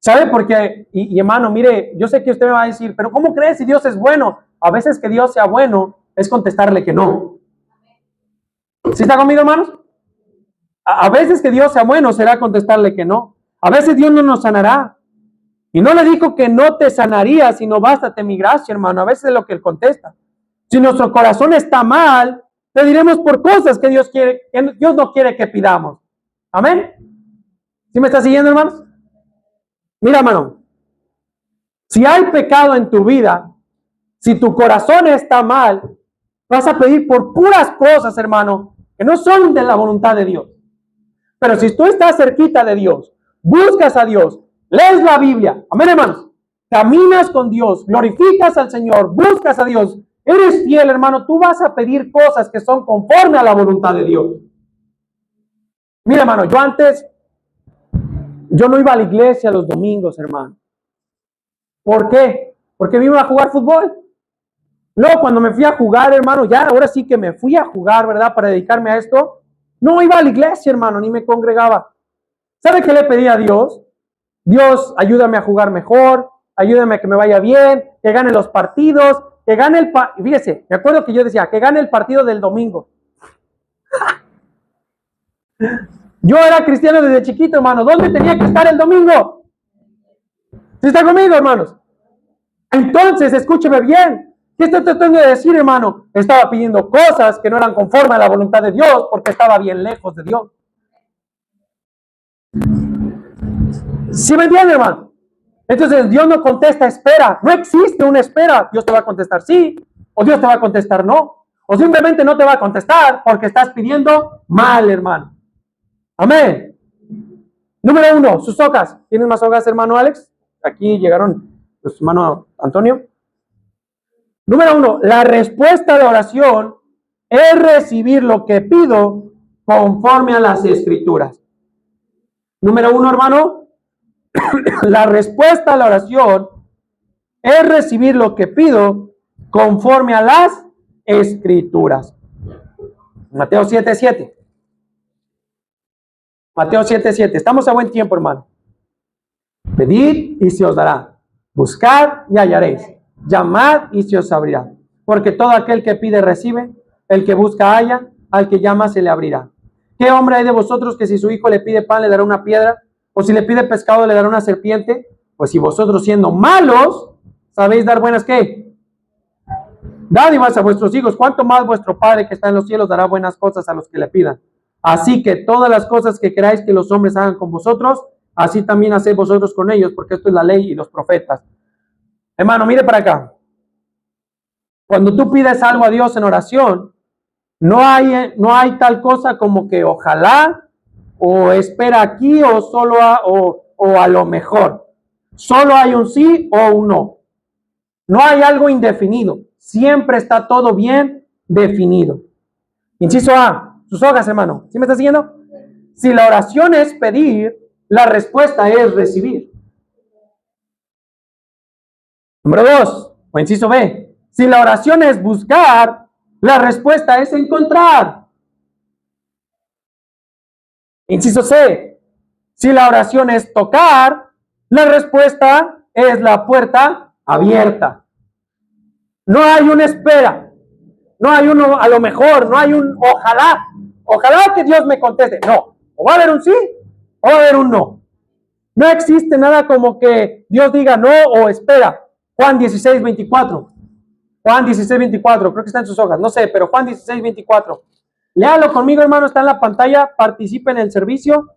¿Sabe por qué? Y hermano, mire, yo sé que usted me va a decir, pero ¿cómo crees si Dios es bueno? A veces que Dios sea bueno es contestarle que no. ¿Sí está conmigo, hermanos? A veces que Dios sea bueno será contestarle que no. A veces Dios no nos sanará. Y no le dijo que no te sanaría, sino bástate mi gracia, hermano. A veces es lo que Él contesta. Si nuestro corazón está mal, te diremos por cosas que Dios no quiere que pidamos. Amén. ¿Sí me está siguiendo, hermanos? Mira, hermano. Si hay pecado en tu vida, si tu corazón está mal, vas a pedir por puras cosas, hermano, que no son de la voluntad de Dios. Pero si tú estás cerquita de Dios, buscas a Dios, lees la Biblia, amén, hermanos, caminas con Dios, glorificas al Señor, buscas a Dios, eres fiel, hermano, tú vas a pedir cosas que son conforme a la voluntad de Dios. Mira, hermano, yo no iba a la iglesia los domingos, hermano. ¿Por qué? Porque me iba a jugar fútbol. Luego, cuando me fui a jugar, hermano, ya ahora sí que me fui a jugar, ¿verdad? Para dedicarme a esto. No iba a la iglesia, hermano, ni me congregaba. ¿Sabe qué le pedí a Dios? Dios, ayúdame a jugar mejor, ayúdame a que me vaya bien, que gane los partidos, que gane fíjese, me acuerdo que yo decía, que gane el partido del domingo. Yo era cristiano desde chiquito, hermano. ¿Dónde tenía que estar el domingo? ¿Sí está conmigo, hermanos? Entonces, escúcheme bien. ¿Qué estoy tratando de decir, hermano? Estaba pidiendo cosas que no eran conforme a la voluntad de Dios porque estaba bien lejos de Dios. ¿Sí me entiende, hermano? Entonces, Dios no contesta espera. No existe una espera. Dios te va a contestar sí o Dios te va a contestar no. O simplemente no te va a contestar porque estás pidiendo mal, hermano. Amén. Número 1, sus hojas. ¿Tienes más hojas, hermano Alex? Aquí llegaron los hermano Antonio. Número 1, la respuesta de oración es recibir lo que pido conforme a las escrituras. Número 1, hermano, la respuesta a la oración es recibir lo que pido conforme a las escrituras. Mateo 7:7. Mateo 7:7. Estamos a buen tiempo, hermano. Pedid y se os dará. Buscad y hallaréis. Llamad y se os abrirá. Porque todo aquel que pide recibe, el que busca halla, al que llama se le abrirá. ¿Qué hombre hay de vosotros que si su hijo le pide pan le dará una piedra? ¿O si le pide pescado le dará una serpiente? Pues si vosotros siendo malos, sabéis dar buenas ¿qué? Dádivas a vuestros hijos, ¿cuánto más vuestro Padre que está en los cielos dará buenas cosas a los que le pidan? Así que todas las cosas que queráis que los hombres hagan con vosotros, así también haced vosotros con ellos, porque esto es la ley y los profetas. Hermano, mire para acá. Cuando tú pides algo a Dios en oración, no hay tal cosa como que ojalá, o espera aquí, o solo a lo mejor. Solo hay un sí o un no. No hay algo indefinido. Siempre está todo bien definido. Inciso A, sus hojas, hermano. ¿Sí me está siguiendo? Si la oración es pedir, la respuesta es recibir. Número 2, o inciso B, si la oración es buscar, la respuesta es encontrar. Inciso C, si la oración es tocar, la respuesta es la puerta abierta. No hay una espera, no hay uno a lo mejor, no hay un ojalá que Dios me conteste. No, o va a haber un sí o va a haber un no. No existe nada como que Dios diga no o espera. Juan 16:24. Juan 16:24, creo que está en sus hojas, no sé, pero Juan 16:24. Léalo conmigo, hermano, está en la pantalla, participe en el servicio.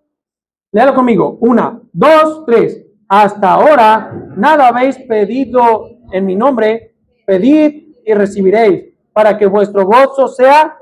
Léalo conmigo. 1, 2, 3. Hasta ahora nada habéis pedido en mi nombre, pedid y recibiréis, para que vuestro gozo sea,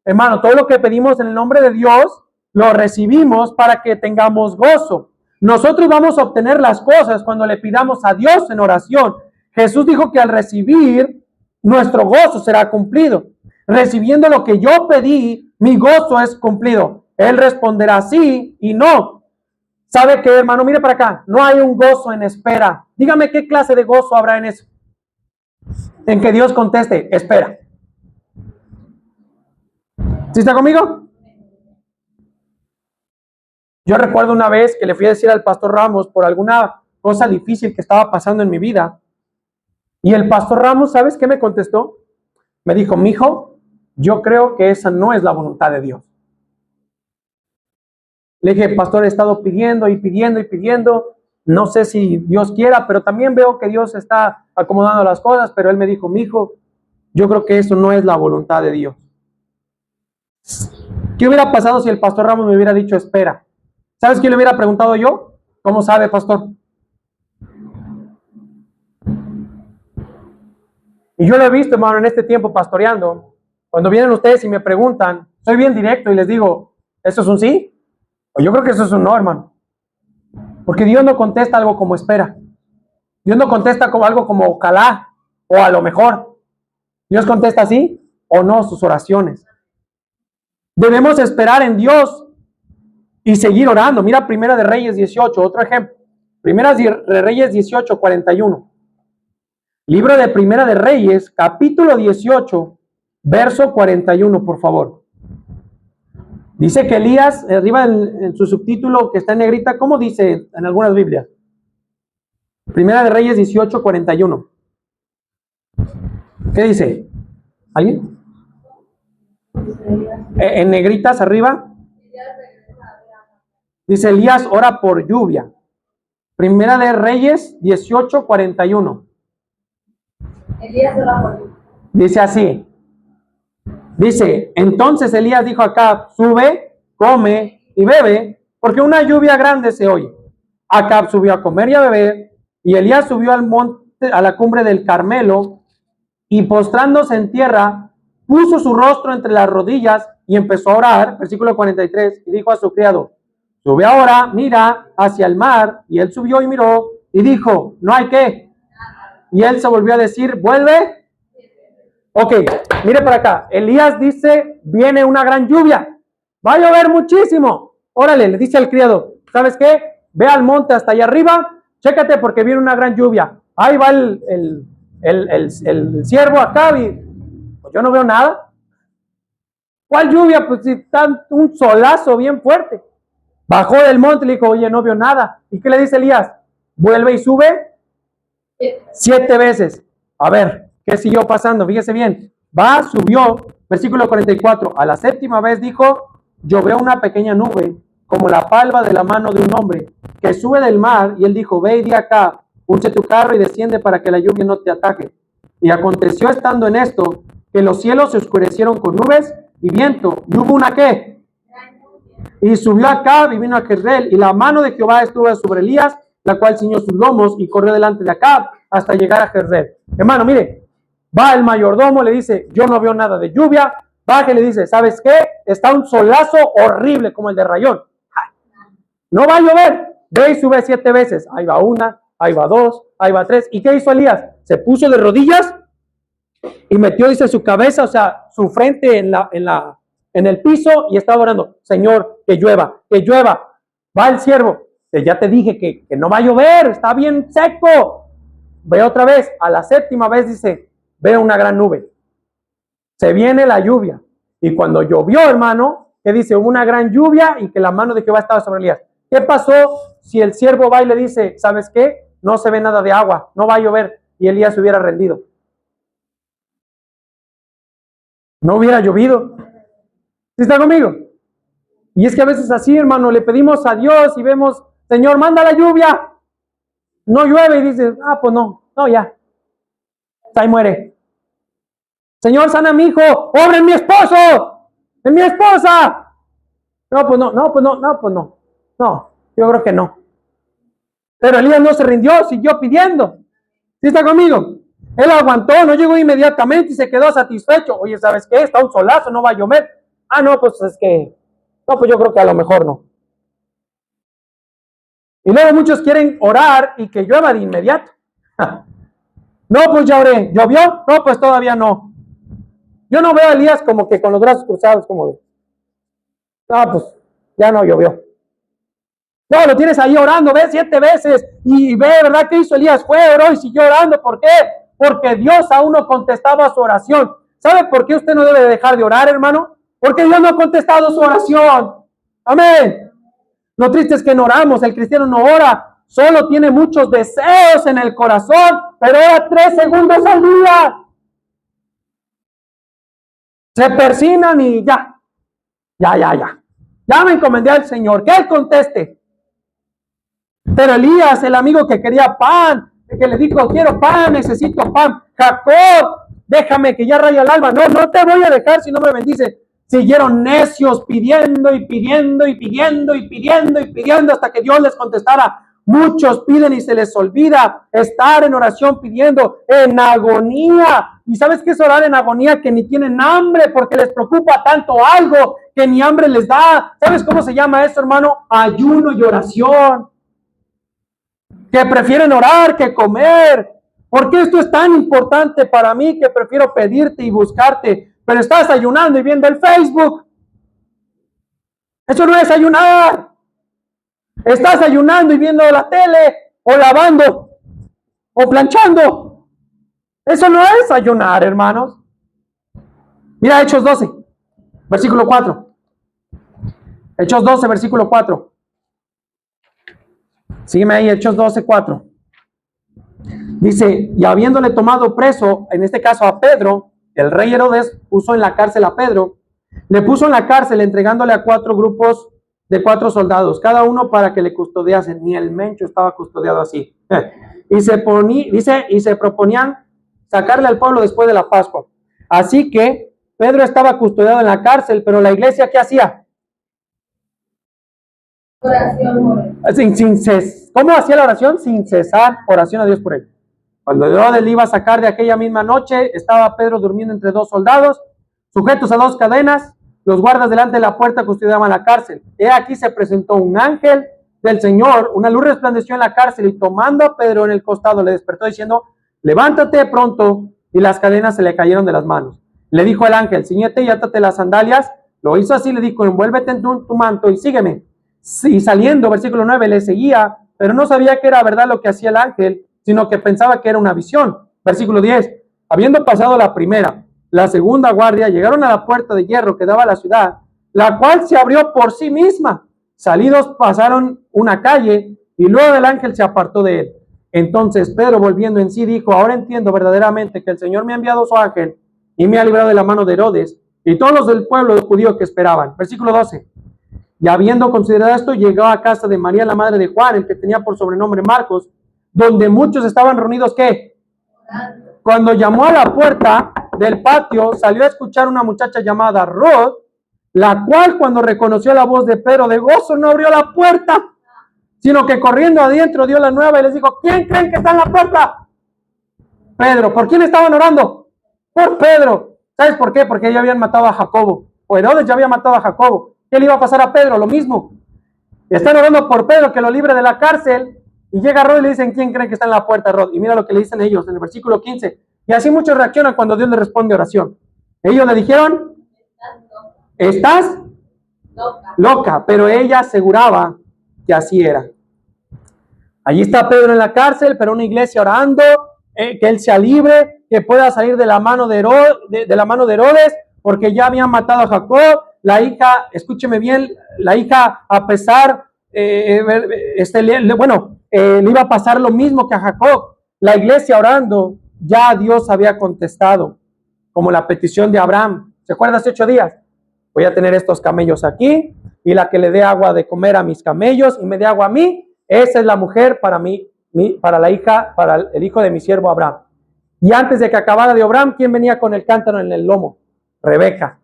hermano, todo lo que pedimos en el nombre de Dios, lo recibimos para que tengamos gozo. Nosotros vamos a obtener las cosas cuando le pidamos a Dios en oración. Jesús dijo que al recibir, nuestro gozo será cumplido. Recibiendo lo que yo pedí, mi gozo es cumplido. Él responderá sí y no. ¿Sabe qué, hermano? Mire para acá. No hay un gozo en espera. Dígame qué clase de gozo habrá en eso. En que Dios conteste, espera. ¿Sí está conmigo? Yo recuerdo una vez que le fui a decir al pastor Ramos por alguna cosa difícil que estaba pasando en mi vida. Y el pastor Ramos, ¿sabes qué me contestó? Me dijo, mijo, yo creo que esa no es la voluntad de Dios. Le dije, pastor, he estado pidiendo y pidiendo y pidiendo. No sé si Dios quiera, pero también veo que Dios está acomodando las cosas. Pero él me dijo, mijo, yo creo que eso no es la voluntad de Dios. ¿Qué hubiera pasado si el pastor Ramos me hubiera dicho, espera? ¿Sabes qué le hubiera preguntado yo? ¿Cómo sabe, pastor? Y yo lo he visto, hermano, en este tiempo pastoreando. Cuando vienen ustedes y me preguntan, soy bien directo y les digo, ¿eso es un sí? O yo creo que eso es un no, hermano. Porque Dios no contesta algo como espera. Dios no contesta como algo como ojalá o a lo mejor. Dios contesta sí o no sus oraciones. Debemos esperar en Dios y seguir orando. Mira Primera de Reyes 18, otro ejemplo. Primera de Reyes 18, 41. Libro de Primera de Reyes, capítulo 18, verso 41, por favor. Dice que Elías, arriba en su subtítulo que está en negrita, ¿cómo dice en algunas Biblias? Primera de Reyes 18, 41. ¿Qué dice? ¿Alguien? En negritas arriba. Dice Elías ora por lluvia. Primera de Reyes 18, 41. Elías ora por lluvia. Dice así. Dice, entonces Elías dijo a Acab, sube, come y bebe, porque una lluvia grande se oye. Acab subió a comer y a beber, y Elías subió al monte, a la cumbre del Carmelo, y postrándose en tierra, puso su rostro entre las rodillas y empezó a orar, versículo 43, y dijo a su criado, sube ahora, mira hacia el mar, y él subió y miró, y dijo, no hay qué. Y él se volvió a decir, vuelve. Ok, mire para acá. Elías dice, viene una gran lluvia. Va a llover muchísimo. Órale, le dice al criado, ¿sabes qué? Ve al monte hasta allá arriba, chécate porque viene una gran lluvia. Ahí va el siervo acá y pues yo no veo nada. ¿Cuál lluvia? Pues si está un solazo bien fuerte. Bajó del monte y le dijo, oye, no veo nada. ¿Y qué le dice Elías? Vuelve y sube 7 veces. A ver. ¿Qué siguió pasando? Fíjese bien. Va, subió, versículo 44. A la 7ª vez dijo, yo veo una pequeña nube, como la palma de la mano de un hombre, que sube del mar. Y él dijo, ve y di acá, unce tu carro y desciende para que la lluvia no te ataque. Y aconteció estando en esto, que los cielos se oscurecieron con nubes y viento. ¿Y hubo una qué? Y subió Acab y vino a Jezreel. Y la mano de Jehová estuvo sobre Elías, la cual ciñó sus lomos y corrió delante de Acab hasta llegar a Jezreel. Hermano, mire. Va el mayordomo, le dice, yo no veo nada de lluvia. Baja y le dice, ¿sabes qué? Está un solazo horrible como el de Rayón. No va a llover. Ve y sube 7 veces. Ahí va una, ahí va 2, ahí va 3. ¿Y qué hizo Elías? Se puso de rodillas y metió, dice, su cabeza, o sea, su frente en el piso y estaba orando, Señor, que llueva, que llueva. Va el siervo, que ya te dije que no va a llover, está bien seco. Ve otra vez, a la 7ª vez dice, veo una gran nube. Se viene la lluvia. Y cuando llovió, hermano, que dice, hubo una gran lluvia y que la mano de Jehová estaba sobre Elías. ¿Qué pasó si el siervo va y le dice, ¿sabes qué? No se ve nada de agua, no va a llover, y Elías se hubiera rendido? No hubiera llovido. ¿Sí está conmigo? Y es que a veces así, hermano, le pedimos a Dios y vemos, Señor, manda la lluvia. No llueve y dices, pues no, ya. Ahí muere. Señor, sana a mi hijo, obra en mi esposo, en mi esposa. Pues no. No, yo creo que no. Pero Elías no se rindió, siguió pidiendo. ¿Sí está conmigo? Él aguantó, no llegó inmediatamente y se quedó satisfecho. Oye, ¿sabes qué? Está un solazo, no va a llover. No, pues es que, pues yo creo que a lo mejor no. Y luego muchos quieren orar y que llueva de inmediato. No, pues ya oré. ¿Llovió? No, pues todavía no. Yo no veo a Elías como que con los brazos cruzados, como de, pues ya no llovió. No, lo tienes ahí orando, ve 7 veces y ve, ¿verdad? ¿Qué hizo Elías? Fue, oró y siguió orando. ¿Por qué? Porque Dios aún no contestaba su oración. ¿Sabe por qué usted no debe dejar de orar, hermano? Porque Dios no ha contestado su oración. Amén. Lo triste es que no oramos, el cristiano no ora, solo tiene muchos deseos en el corazón, pero ora 3 segundos al día. Se persignan y ya me encomendé al Señor, que Él conteste. Pero Elías, el amigo que quería pan, que le dijo, quiero pan, necesito pan. Jacob, déjame que ya raya el alba. No te voy a dejar si no me bendice. Siguieron necios pidiendo hasta que Dios les contestara. Muchos piden y se les olvida estar en oración pidiendo en agonía. ¿Y sabes qué es orar en agonía? Que ni tienen hambre porque les preocupa tanto algo que ni hambre les da. ¿Sabes cómo se llama eso, hermano? Ayuno y oración. Que prefieren orar que comer. Porque esto es tan importante para mí que prefiero pedirte y buscarte. Pero estás ayunando y viendo el Facebook. Eso no es ayunar. Estás ayunando y viendo la tele, o lavando, o planchando. Eso no es ayunar, hermanos. Mira Hechos 12, versículo 4. Hechos 12, versículo 4. Sígueme ahí, Hechos 12, 4. Dice, y habiéndole tomado preso, en este caso a Pedro, el rey Herodes puso en la cárcel a Pedro, le puso en la cárcel entregándole a 4 grupos de 4 soldados, cada uno para que le custodiasen. Ni el Mencho estaba custodiado así. Y se proponían sacarle al pueblo después de la Pascua. Así que Pedro estaba custodiado en la cárcel, pero la iglesia, ¿qué hacía? Oración. ¿Cómo hacía la oración? Sin cesar, oración a Dios por él. Cuando Herodes le iba a sacar de aquella misma noche, estaba Pedro durmiendo entre 2 soldados, sujetos a 2 cadenas. Los guardas delante de la puerta custodiaban la cárcel. He aquí se presentó un ángel del Señor, una luz resplandeció en la cárcel y tomando a Pedro en el costado le despertó diciendo, levántate pronto, y las cadenas se le cayeron de las manos. Le dijo el ángel, ciñete y átate las sandalias. Lo hizo así, le dijo, envuélvete en tu manto y sígueme. Y saliendo, versículo 9, le seguía, pero no sabía que era verdad lo que hacía el ángel, sino que pensaba que era una visión. Versículo 10, habiendo pasado la primera, la segunda guardia, llegaron a la puerta de hierro que daba a la ciudad, la cual se abrió por sí misma. Salidos pasaron una calle y luego el ángel se apartó de él. Entonces Pedro, volviendo en sí, dijo, ahora entiendo verdaderamente que el Señor me ha enviado su ángel y me ha librado de la mano de Herodes y todos los del pueblo judío que esperaban. Versículo 12. Y habiendo considerado esto, llegó a casa de María, la madre de Juan, el que tenía por sobrenombre Marcos, donde muchos estaban reunidos, ¿qué? Cuando llamó a la puerta del patio, salió a escuchar una muchacha llamada Ruth, la cual cuando reconoció la voz de Pedro de gozo no abrió la puerta, sino que corriendo adentro dio la nueva y les dijo, ¿quién creen que está en la puerta? Pedro. ¿Por quién estaban orando? Por Pedro. ¿Sabes por qué? Porque ya habían matado a Jacobo, o Herodes ya había matado a Jacobo. ¿Qué le iba a pasar a Pedro? Lo mismo. Están orando por Pedro que lo libre de la cárcel. Y llega Rod y le dicen, ¿quién creen que está en la puerta, Rod? Y mira lo que le dicen ellos en el versículo 15. Y así muchos reaccionan cuando Dios le responde oración. Ellos le dijeron, ¿estás loca? Pero ella aseguraba que así era. Allí está Pedro en la cárcel, pero una iglesia orando, que él sea libre, que pueda salir de la mano de Herodes, porque ya habían matado a Jacob. La hija, escúcheme bien, la hija, a pesar, le iba a pasar lo mismo que a Jacob. La iglesia orando, ya Dios había contestado, como la petición de Abraham. ¿Se acuerdan hace 8 días? Voy a tener estos camellos aquí, y la que le dé agua de comer a mis camellos y me dé agua a mí, esa es la mujer para mí, para la hija, para el hijo de mi siervo Abraham. Y antes de que acabara de Abraham, ¿quién venía con el cántaro en el lomo? Rebeca.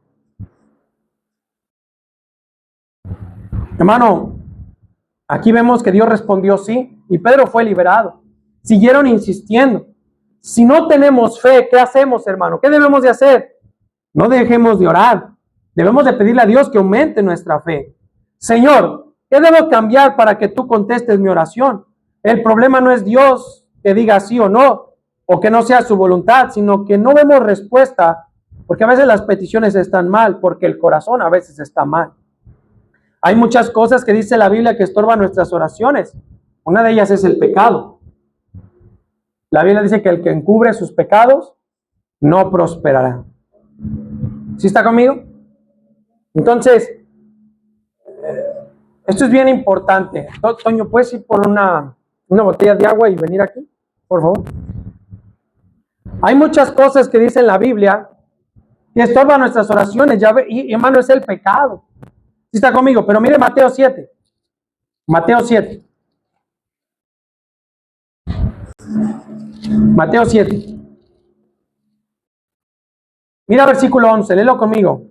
Hermano, aquí vemos que Dios respondió sí, y Pedro fue liberado. Siguieron insistiendo. Si no tenemos fe, ¿qué hacemos, hermano? ¿Qué debemos de hacer? No dejemos de orar. Debemos de pedirle a Dios que aumente nuestra fe. Señor, ¿qué debo cambiar para que tú contestes mi oración? El problema no es Dios que diga sí o no, o que no sea su voluntad, sino que no vemos respuesta, porque a veces las peticiones están mal, porque el corazón a veces está mal. Hay muchas cosas que dice la Biblia que estorban nuestras oraciones. Una de ellas es el pecado. La Biblia dice que el que encubre sus pecados no prosperará. ¿Sí está conmigo? Entonces, Esto es bien importante. Toño, ¿puedes ir por una botella de agua y venir aquí? Por favor. Hay muchas cosas que dice en la Biblia que estorban nuestras oraciones. Ya ve, y hermano, es el pecado. Sí está conmigo, pero mire Mateo 7. Mateo 7. Mateo 7. Mira versículo 11, léelo conmigo.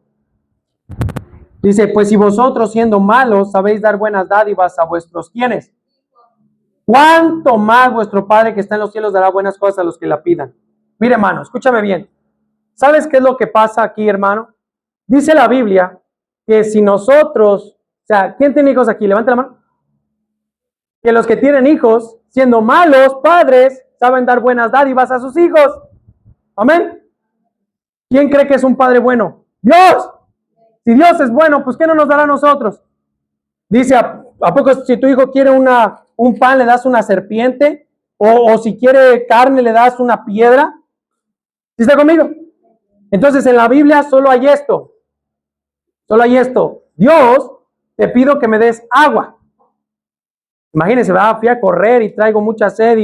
Dice, pues si vosotros siendo malos sabéis dar buenas dádivas a vuestros ¿quiénes? ¿Cuánto más vuestro Padre que está en los cielos dará buenas cosas a los que la pidan? Mire, hermano, escúchame bien. ¿Sabes qué es lo que pasa aquí, hermano? Dice la Biblia que si nosotros, o sea, ¿quién tiene hijos aquí? Levanta la mano. Que los que tienen hijos, siendo malos padres, saben dar buenas dádivas a sus hijos. Amén. ¿Quién cree que es un padre bueno? Dios. Si Dios es bueno, pues ¿qué no nos dará a nosotros? Dice, ¿a poco si tu hijo quiere un pan, le das una serpiente? O si quiere carne, le das una piedra. ¿Sí está conmigo? Entonces en la Biblia solo hay esto. Solo hay esto. Dios, te pido que me des agua. Imagínense, fui a correr y traigo mucha sed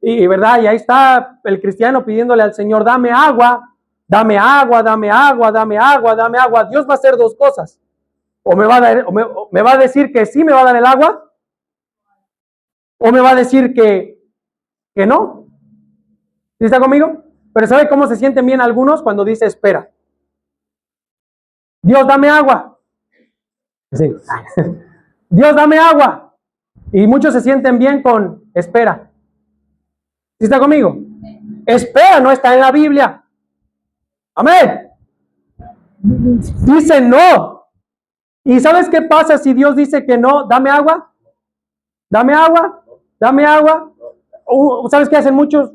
y verdad, y ahí está el cristiano pidiéndole al Señor, dame agua, dame agua, dame agua, dame agua, dame agua. Dios va a hacer dos cosas. O me va a dar, me va a decir que sí me va a dar el agua, o me va a decir que no. ¿Sí está conmigo? Pero ¿sabe cómo se sienten bien algunos cuando dice espera? Dios, dame agua. Sí. Dios, dame agua. Y muchos se sienten bien con espera. ¿Sí está conmigo? Espera no está en la Biblia. Amén. Dice no. ¿Y sabes qué pasa si Dios dice que no? Dame agua. Dame agua. Dame agua. ¿Sabes qué hacen muchos?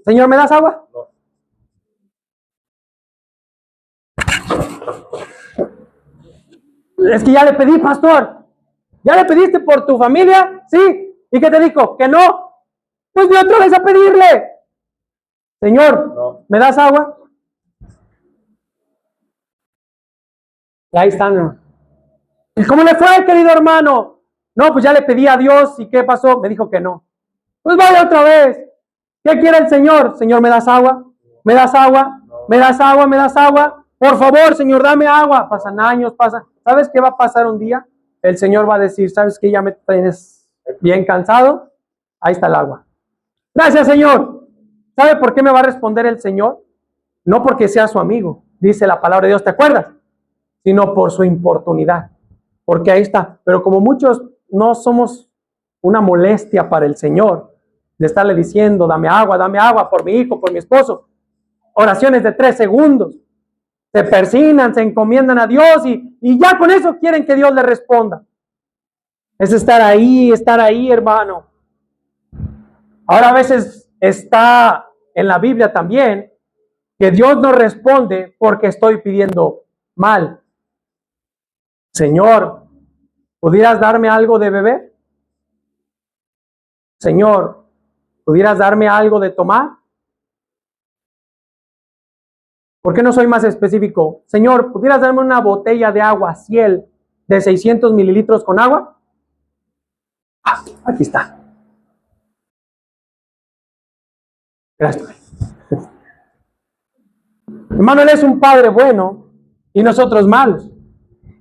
Señor, ¿me das agua? Es que ya le pedí, pastor. ¿Ya le pediste por tu familia? Sí. ¿Y qué te dijo? Que no. Pues voy otra vez a pedirle. Señor, ¿me das agua? Y ahí están. ¿Y cómo le fue, querido hermano? No, pues ya le pedí a Dios. ¿Y qué pasó? Me dijo que no. Pues vaya otra vez. ¿Qué quiere el Señor? Señor, ¿me das agua? ¿Me das agua? ¿Me das agua? ¿Me das agua? Por favor, Señor, dame agua. Pasan años, pasan. ¿Sabes qué va a pasar un día? El Señor va a decir, ¿sabes qué? Ya me tienes bien cansado. Ahí está el agua. Gracias, Señor. ¿Sabe por qué me va a responder el Señor? No porque sea su amigo, dice la palabra de Dios, ¿te acuerdas? Sino por su importunidad. Porque ahí está. Pero como muchos no somos una molestia para el Señor, de estarle diciendo, dame agua por mi hijo, por mi esposo. Oraciones de 3 segundos. Se persignan, se encomiendan a Dios y ya con eso quieren que Dios les responda. Es estar ahí, hermano. Ahora a veces está en la Biblia también que Dios no responde porque estoy pidiendo mal. Señor, ¿pudieras darme algo de beber? Señor, ¿pudieras darme algo de tomar? ¿Por qué no soy más específico? Señor, ¿pudieras darme una botella de agua Ciel de 600 mililitros con agua? Ah, aquí está. Gracias. Hermano, Él es un Padre bueno y nosotros malos.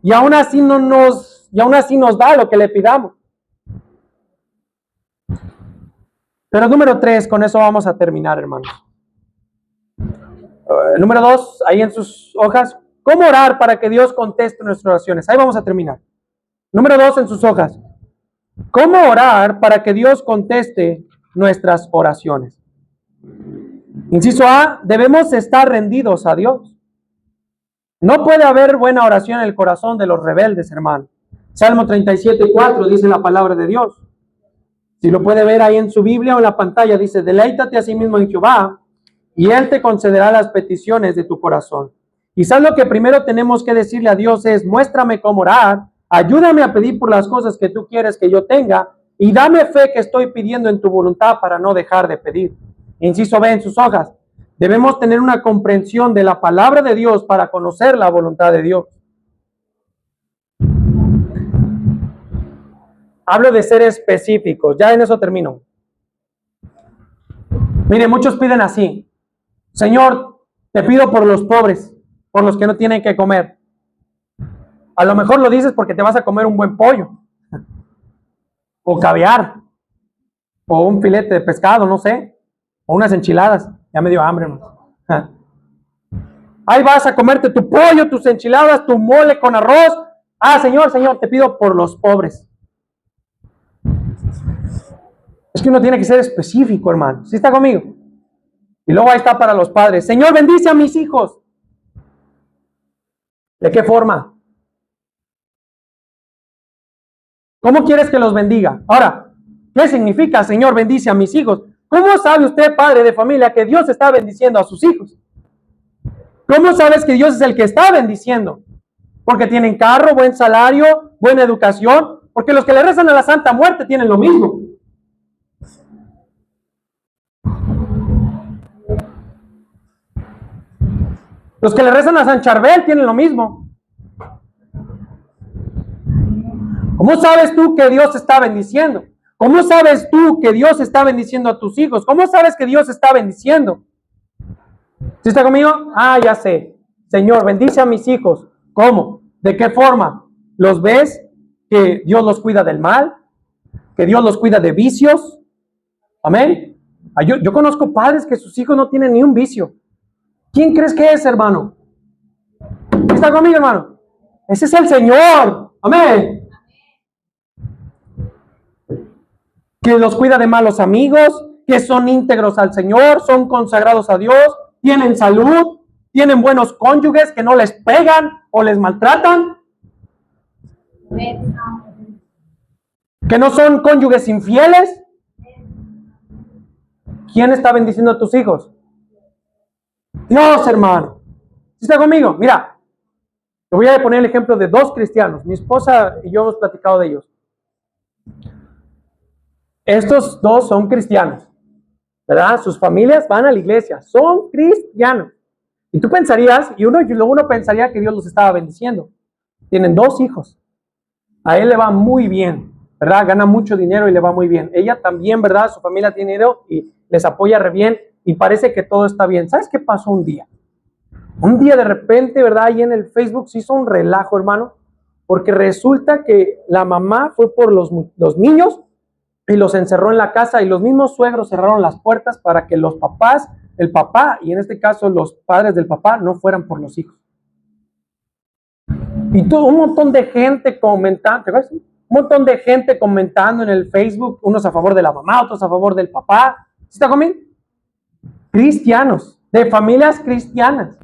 Y aún así nos da lo que le pidamos. Pero número 3, con eso vamos a terminar, hermanos. Número 2, ahí en sus hojas, ¿cómo orar para que Dios conteste nuestras oraciones? Ahí vamos a terminar. Número 2 en sus hojas, ¿cómo orar para que Dios conteste nuestras oraciones? Inciso A, debemos estar rendidos a Dios. No puede haber buena oración en el corazón de los rebeldes, hermano. Salmo 37:4 dice la palabra de Dios. Si lo puede ver ahí en su Biblia o en la pantalla, dice, deleítate a sí mismo en Jehová y Él te concederá las peticiones de tu corazón. Quizás lo que primero tenemos que decirle a Dios es, muéstrame cómo orar, ayúdame a pedir por las cosas que tú quieres que yo tenga y dame fe que estoy pidiendo en tu voluntad para no dejar de pedir. Inciso B en sus hojas, debemos tener una comprensión de la palabra de Dios para conocer la voluntad de Dios. Hablo de ser específicos. Ya en eso termino. Mire, muchos piden así. Señor, te pido por los pobres, por los que no tienen que comer. A lo mejor lo dices porque te vas a comer un buen pollo. O caviar. O un filete de pescado, no sé. O unas enchiladas. Ya me dio hambre, hermano. Ahí vas a comerte tu pollo, tus enchiladas, tu mole con arroz. Señor, te pido por los pobres. Es que uno tiene que ser específico, hermano. ¿Sí está conmigo? Y luego ahí está para los padres. Señor, bendice a mis hijos. ¿De qué forma? ¿Cómo quieres que los bendiga? Ahora, ¿qué significa, Señor, bendice a mis hijos? ¿Cómo sabe usted, padre de familia, que Dios está bendiciendo a sus hijos? ¿Cómo sabes que Dios es el que está bendiciendo? Porque tienen carro, buen salario, buena educación. Porque los que le rezan a la Santa Muerte tienen lo mismo. Los que le rezan a San Charbel tienen lo mismo. ¿Cómo sabes tú que Dios está bendiciendo? ¿Cómo sabes tú que Dios está bendiciendo a tus hijos? ¿Cómo sabes que Dios está bendiciendo? ¿Sí está conmigo? Ya sé. Señor, bendice a mis hijos. ¿Cómo? ¿De qué forma? ¿Los ves? ¿Que Dios los cuida del mal? ¿Que Dios los cuida de vicios? Amén. Yo conozco padres que sus hijos no tienen ni un vicio. ¿Quién crees que es, hermano? ¿Está conmigo, hermano? Ese es el Señor. Amén. Que los cuida de malos amigos, que son íntegros al Señor, son consagrados a Dios, tienen salud, tienen buenos cónyuges que no les pegan o les maltratan. Que no son cónyuges infieles. ¿Quién está bendiciendo a tus hijos? Dios, hermano. ¿Sí está conmigo? Mira, te voy a poner el ejemplo de dos cristianos. Mi esposa y yo hemos platicado de ellos. Estos dos son cristianos, ¿verdad? Sus familias van a la iglesia, son cristianos. Y tú pensarías, y uno pensaría que Dios los estaba bendiciendo. Tienen 2 hijos. A él le va muy bien, ¿verdad? Gana mucho dinero y le va muy bien. Ella también, ¿verdad? Su familia tiene dinero y les apoya re bien y parece que todo está bien. ¿Sabes qué pasó un día? Un día de repente, ¿verdad? Ahí en el Facebook se hizo un relajo, hermano, porque resulta que la mamá fue por los niños y los encerró en la casa y los mismos suegros cerraron las puertas para que los papás, el papá y en este caso los padres del papá no fueran por los hijos. Y todo un montón de gente comentando, ¿te acuerdas? Un montón de gente comentando en el Facebook, unos a favor de la mamá, otros a favor del papá. ¿Sí está conmigo? Cristianos, de familias cristianas.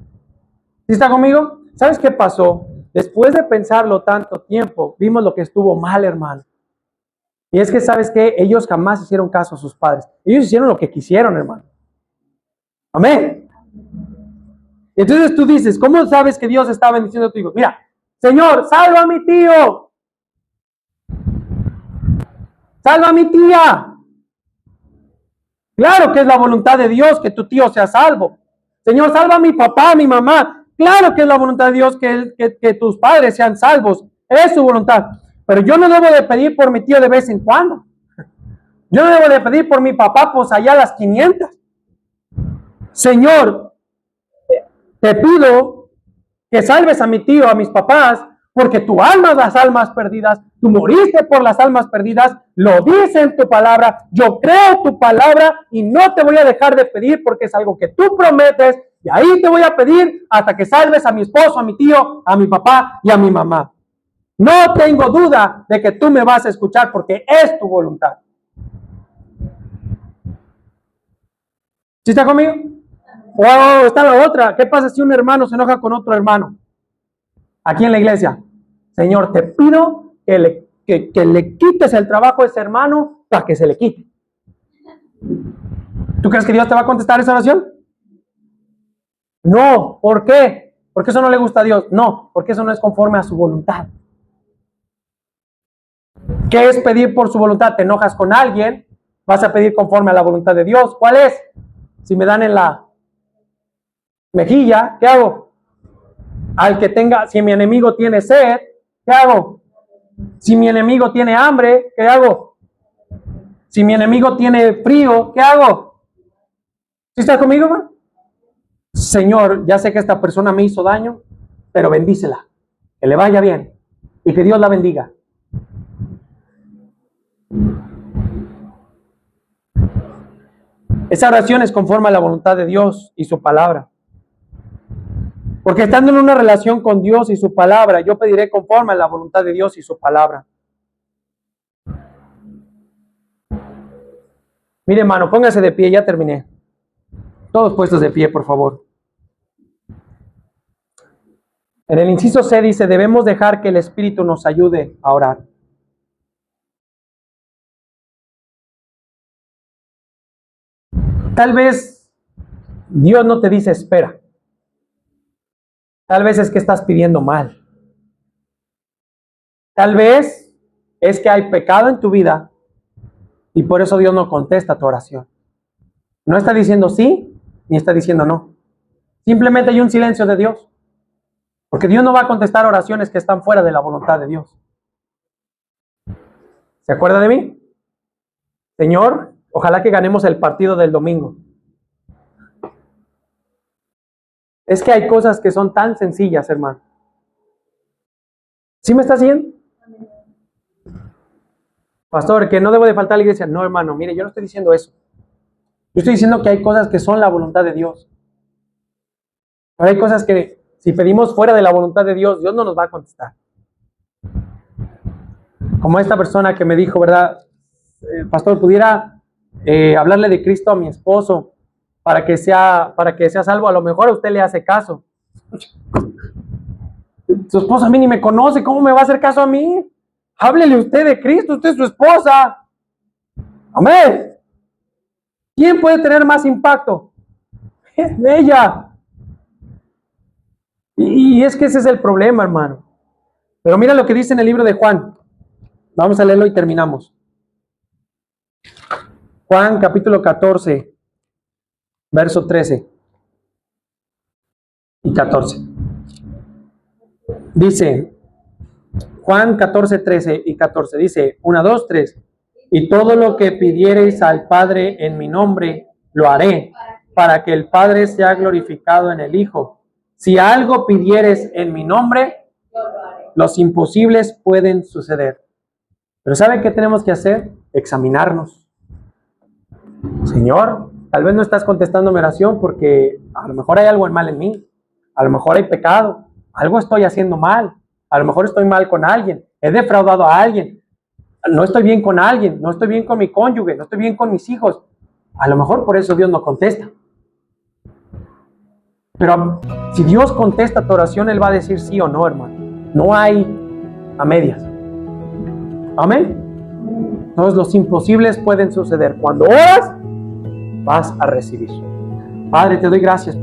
¿Sí está conmigo? ¿Sabes qué pasó? Después de pensarlo tanto tiempo, vimos lo que estuvo mal, hermano. Y es que, ¿sabes qué? Ellos jamás hicieron caso a sus padres. Ellos hicieron lo que quisieron, hermano. Amén. Entonces tú dices, ¿cómo sabes que Dios está bendiciendo a tu hijo? Mira, Señor, salva a mi tío. Salva a mi tía. Claro que es la voluntad de Dios que tu tío sea salvo. Señor, salva a mi papá, a mi mamá. Claro que es la voluntad de Dios que tus padres sean salvos. Es su voluntad. Pero yo no debo de pedir por mi tío de vez en cuando. Yo no debo de pedir por mi papá, pues allá a las 500. Señor, te pido que salves a mi tío, a mis papás, porque tú amas las almas perdidas, tú moriste por las almas perdidas, lo dice en tu palabra, yo creo tu palabra y no te voy a dejar de pedir porque es algo que tú prometes y ahí te voy a pedir hasta que salves a mi esposo, a mi tío, a mi papá y a mi mamá. No tengo duda de que tú me vas a escuchar porque es tu voluntad. ¿Sí está conmigo? O está la otra. ¿Qué pasa si un hermano se enoja con otro hermano? Aquí en la iglesia. Señor, te pido que le quites el trabajo a ese hermano para que se le quite. ¿Tú crees que Dios te va a contestar esa oración? No. ¿Por qué? Porque eso no le gusta a Dios. No, porque eso no es conforme a su voluntad. ¿Qué es pedir por su voluntad? Te enojas con alguien, vas a pedir conforme a la voluntad de Dios. ¿Cuál es? Si me dan en la mejilla, ¿qué hago? Si mi enemigo tiene sed, ¿qué hago? Si mi enemigo tiene hambre, ¿qué hago? Si mi enemigo tiene frío, ¿qué hago? ¿Sí estás conmigo, hermano? Señor, ya sé que esta persona me hizo daño, pero bendícela, que le vaya bien y que Dios la bendiga. Esa oración es conforme a la voluntad de Dios y su palabra. Porque estando en una relación con Dios y su palabra, yo pediré conforme a la voluntad de Dios y su palabra. Mire, hermano, póngase de pie, ya terminé. Todos puestos de pie, por favor. En el inciso C dice, debemos dejar que el Espíritu nos ayude a orar. Tal vez Dios no te dice espera. Tal vez es que estás pidiendo mal. Tal vez es que hay pecado en tu vida y por eso Dios no contesta tu oración. No está diciendo sí, ni está diciendo no. Simplemente hay un silencio de Dios. Porque Dios no va a contestar oraciones que están fuera de la voluntad de Dios. ¿Se acuerda de mí? Señor, ojalá que ganemos el partido del domingo. Es que hay cosas que son tan sencillas, hermano. ¿Sí me está siguiendo? Pastor, que no debo de faltar a la iglesia. No, hermano, mire, yo no estoy diciendo eso. Yo estoy diciendo que hay cosas que son la voluntad de Dios. Pero hay cosas que si pedimos fuera de la voluntad de Dios, Dios no nos va a contestar. Como esta persona que me dijo, ¿verdad? Pastor, ¿pudiera hablarle de Cristo a mi esposo para que sea salvo? A lo mejor a usted le hace caso. Su esposa a mí ni me conoce, ¿cómo me va a hacer caso a mí? Háblele usted de Cristo, usted es su esposa. Amén. ¿Quién puede tener más impacto? Ella. Y es que ese es el problema, hermano. Pero mira lo que dice en el libro de Juan. Vamos a leerlo y terminamos. Juan capítulo 14, verso 13 y 14. Dice, Juan 14, 13 y 14. Dice, 1, 2, 3. Y todo lo que pidiereis al Padre en mi nombre, lo haré, para que el Padre sea glorificado en el Hijo. Si algo pidieres en mi nombre, los imposibles pueden suceder. Pero ¿sabe qué tenemos que hacer? Examinarnos. Señor, tal vez no estás contestando mi oración porque a lo mejor hay algo mal en mí. A lo mejor hay pecado. Algo estoy haciendo mal. A lo mejor estoy mal con alguien. He defraudado a alguien. No estoy bien con alguien. No estoy bien con mi cónyuge. No estoy bien con mis hijos. A lo mejor por eso Dios no contesta. Pero si Dios contesta tu oración, Él va a decir sí o no, hermano. No hay a medias. Amén. Todos los imposibles pueden suceder. Cuando oras, vas a recibir. Padre, te doy gracias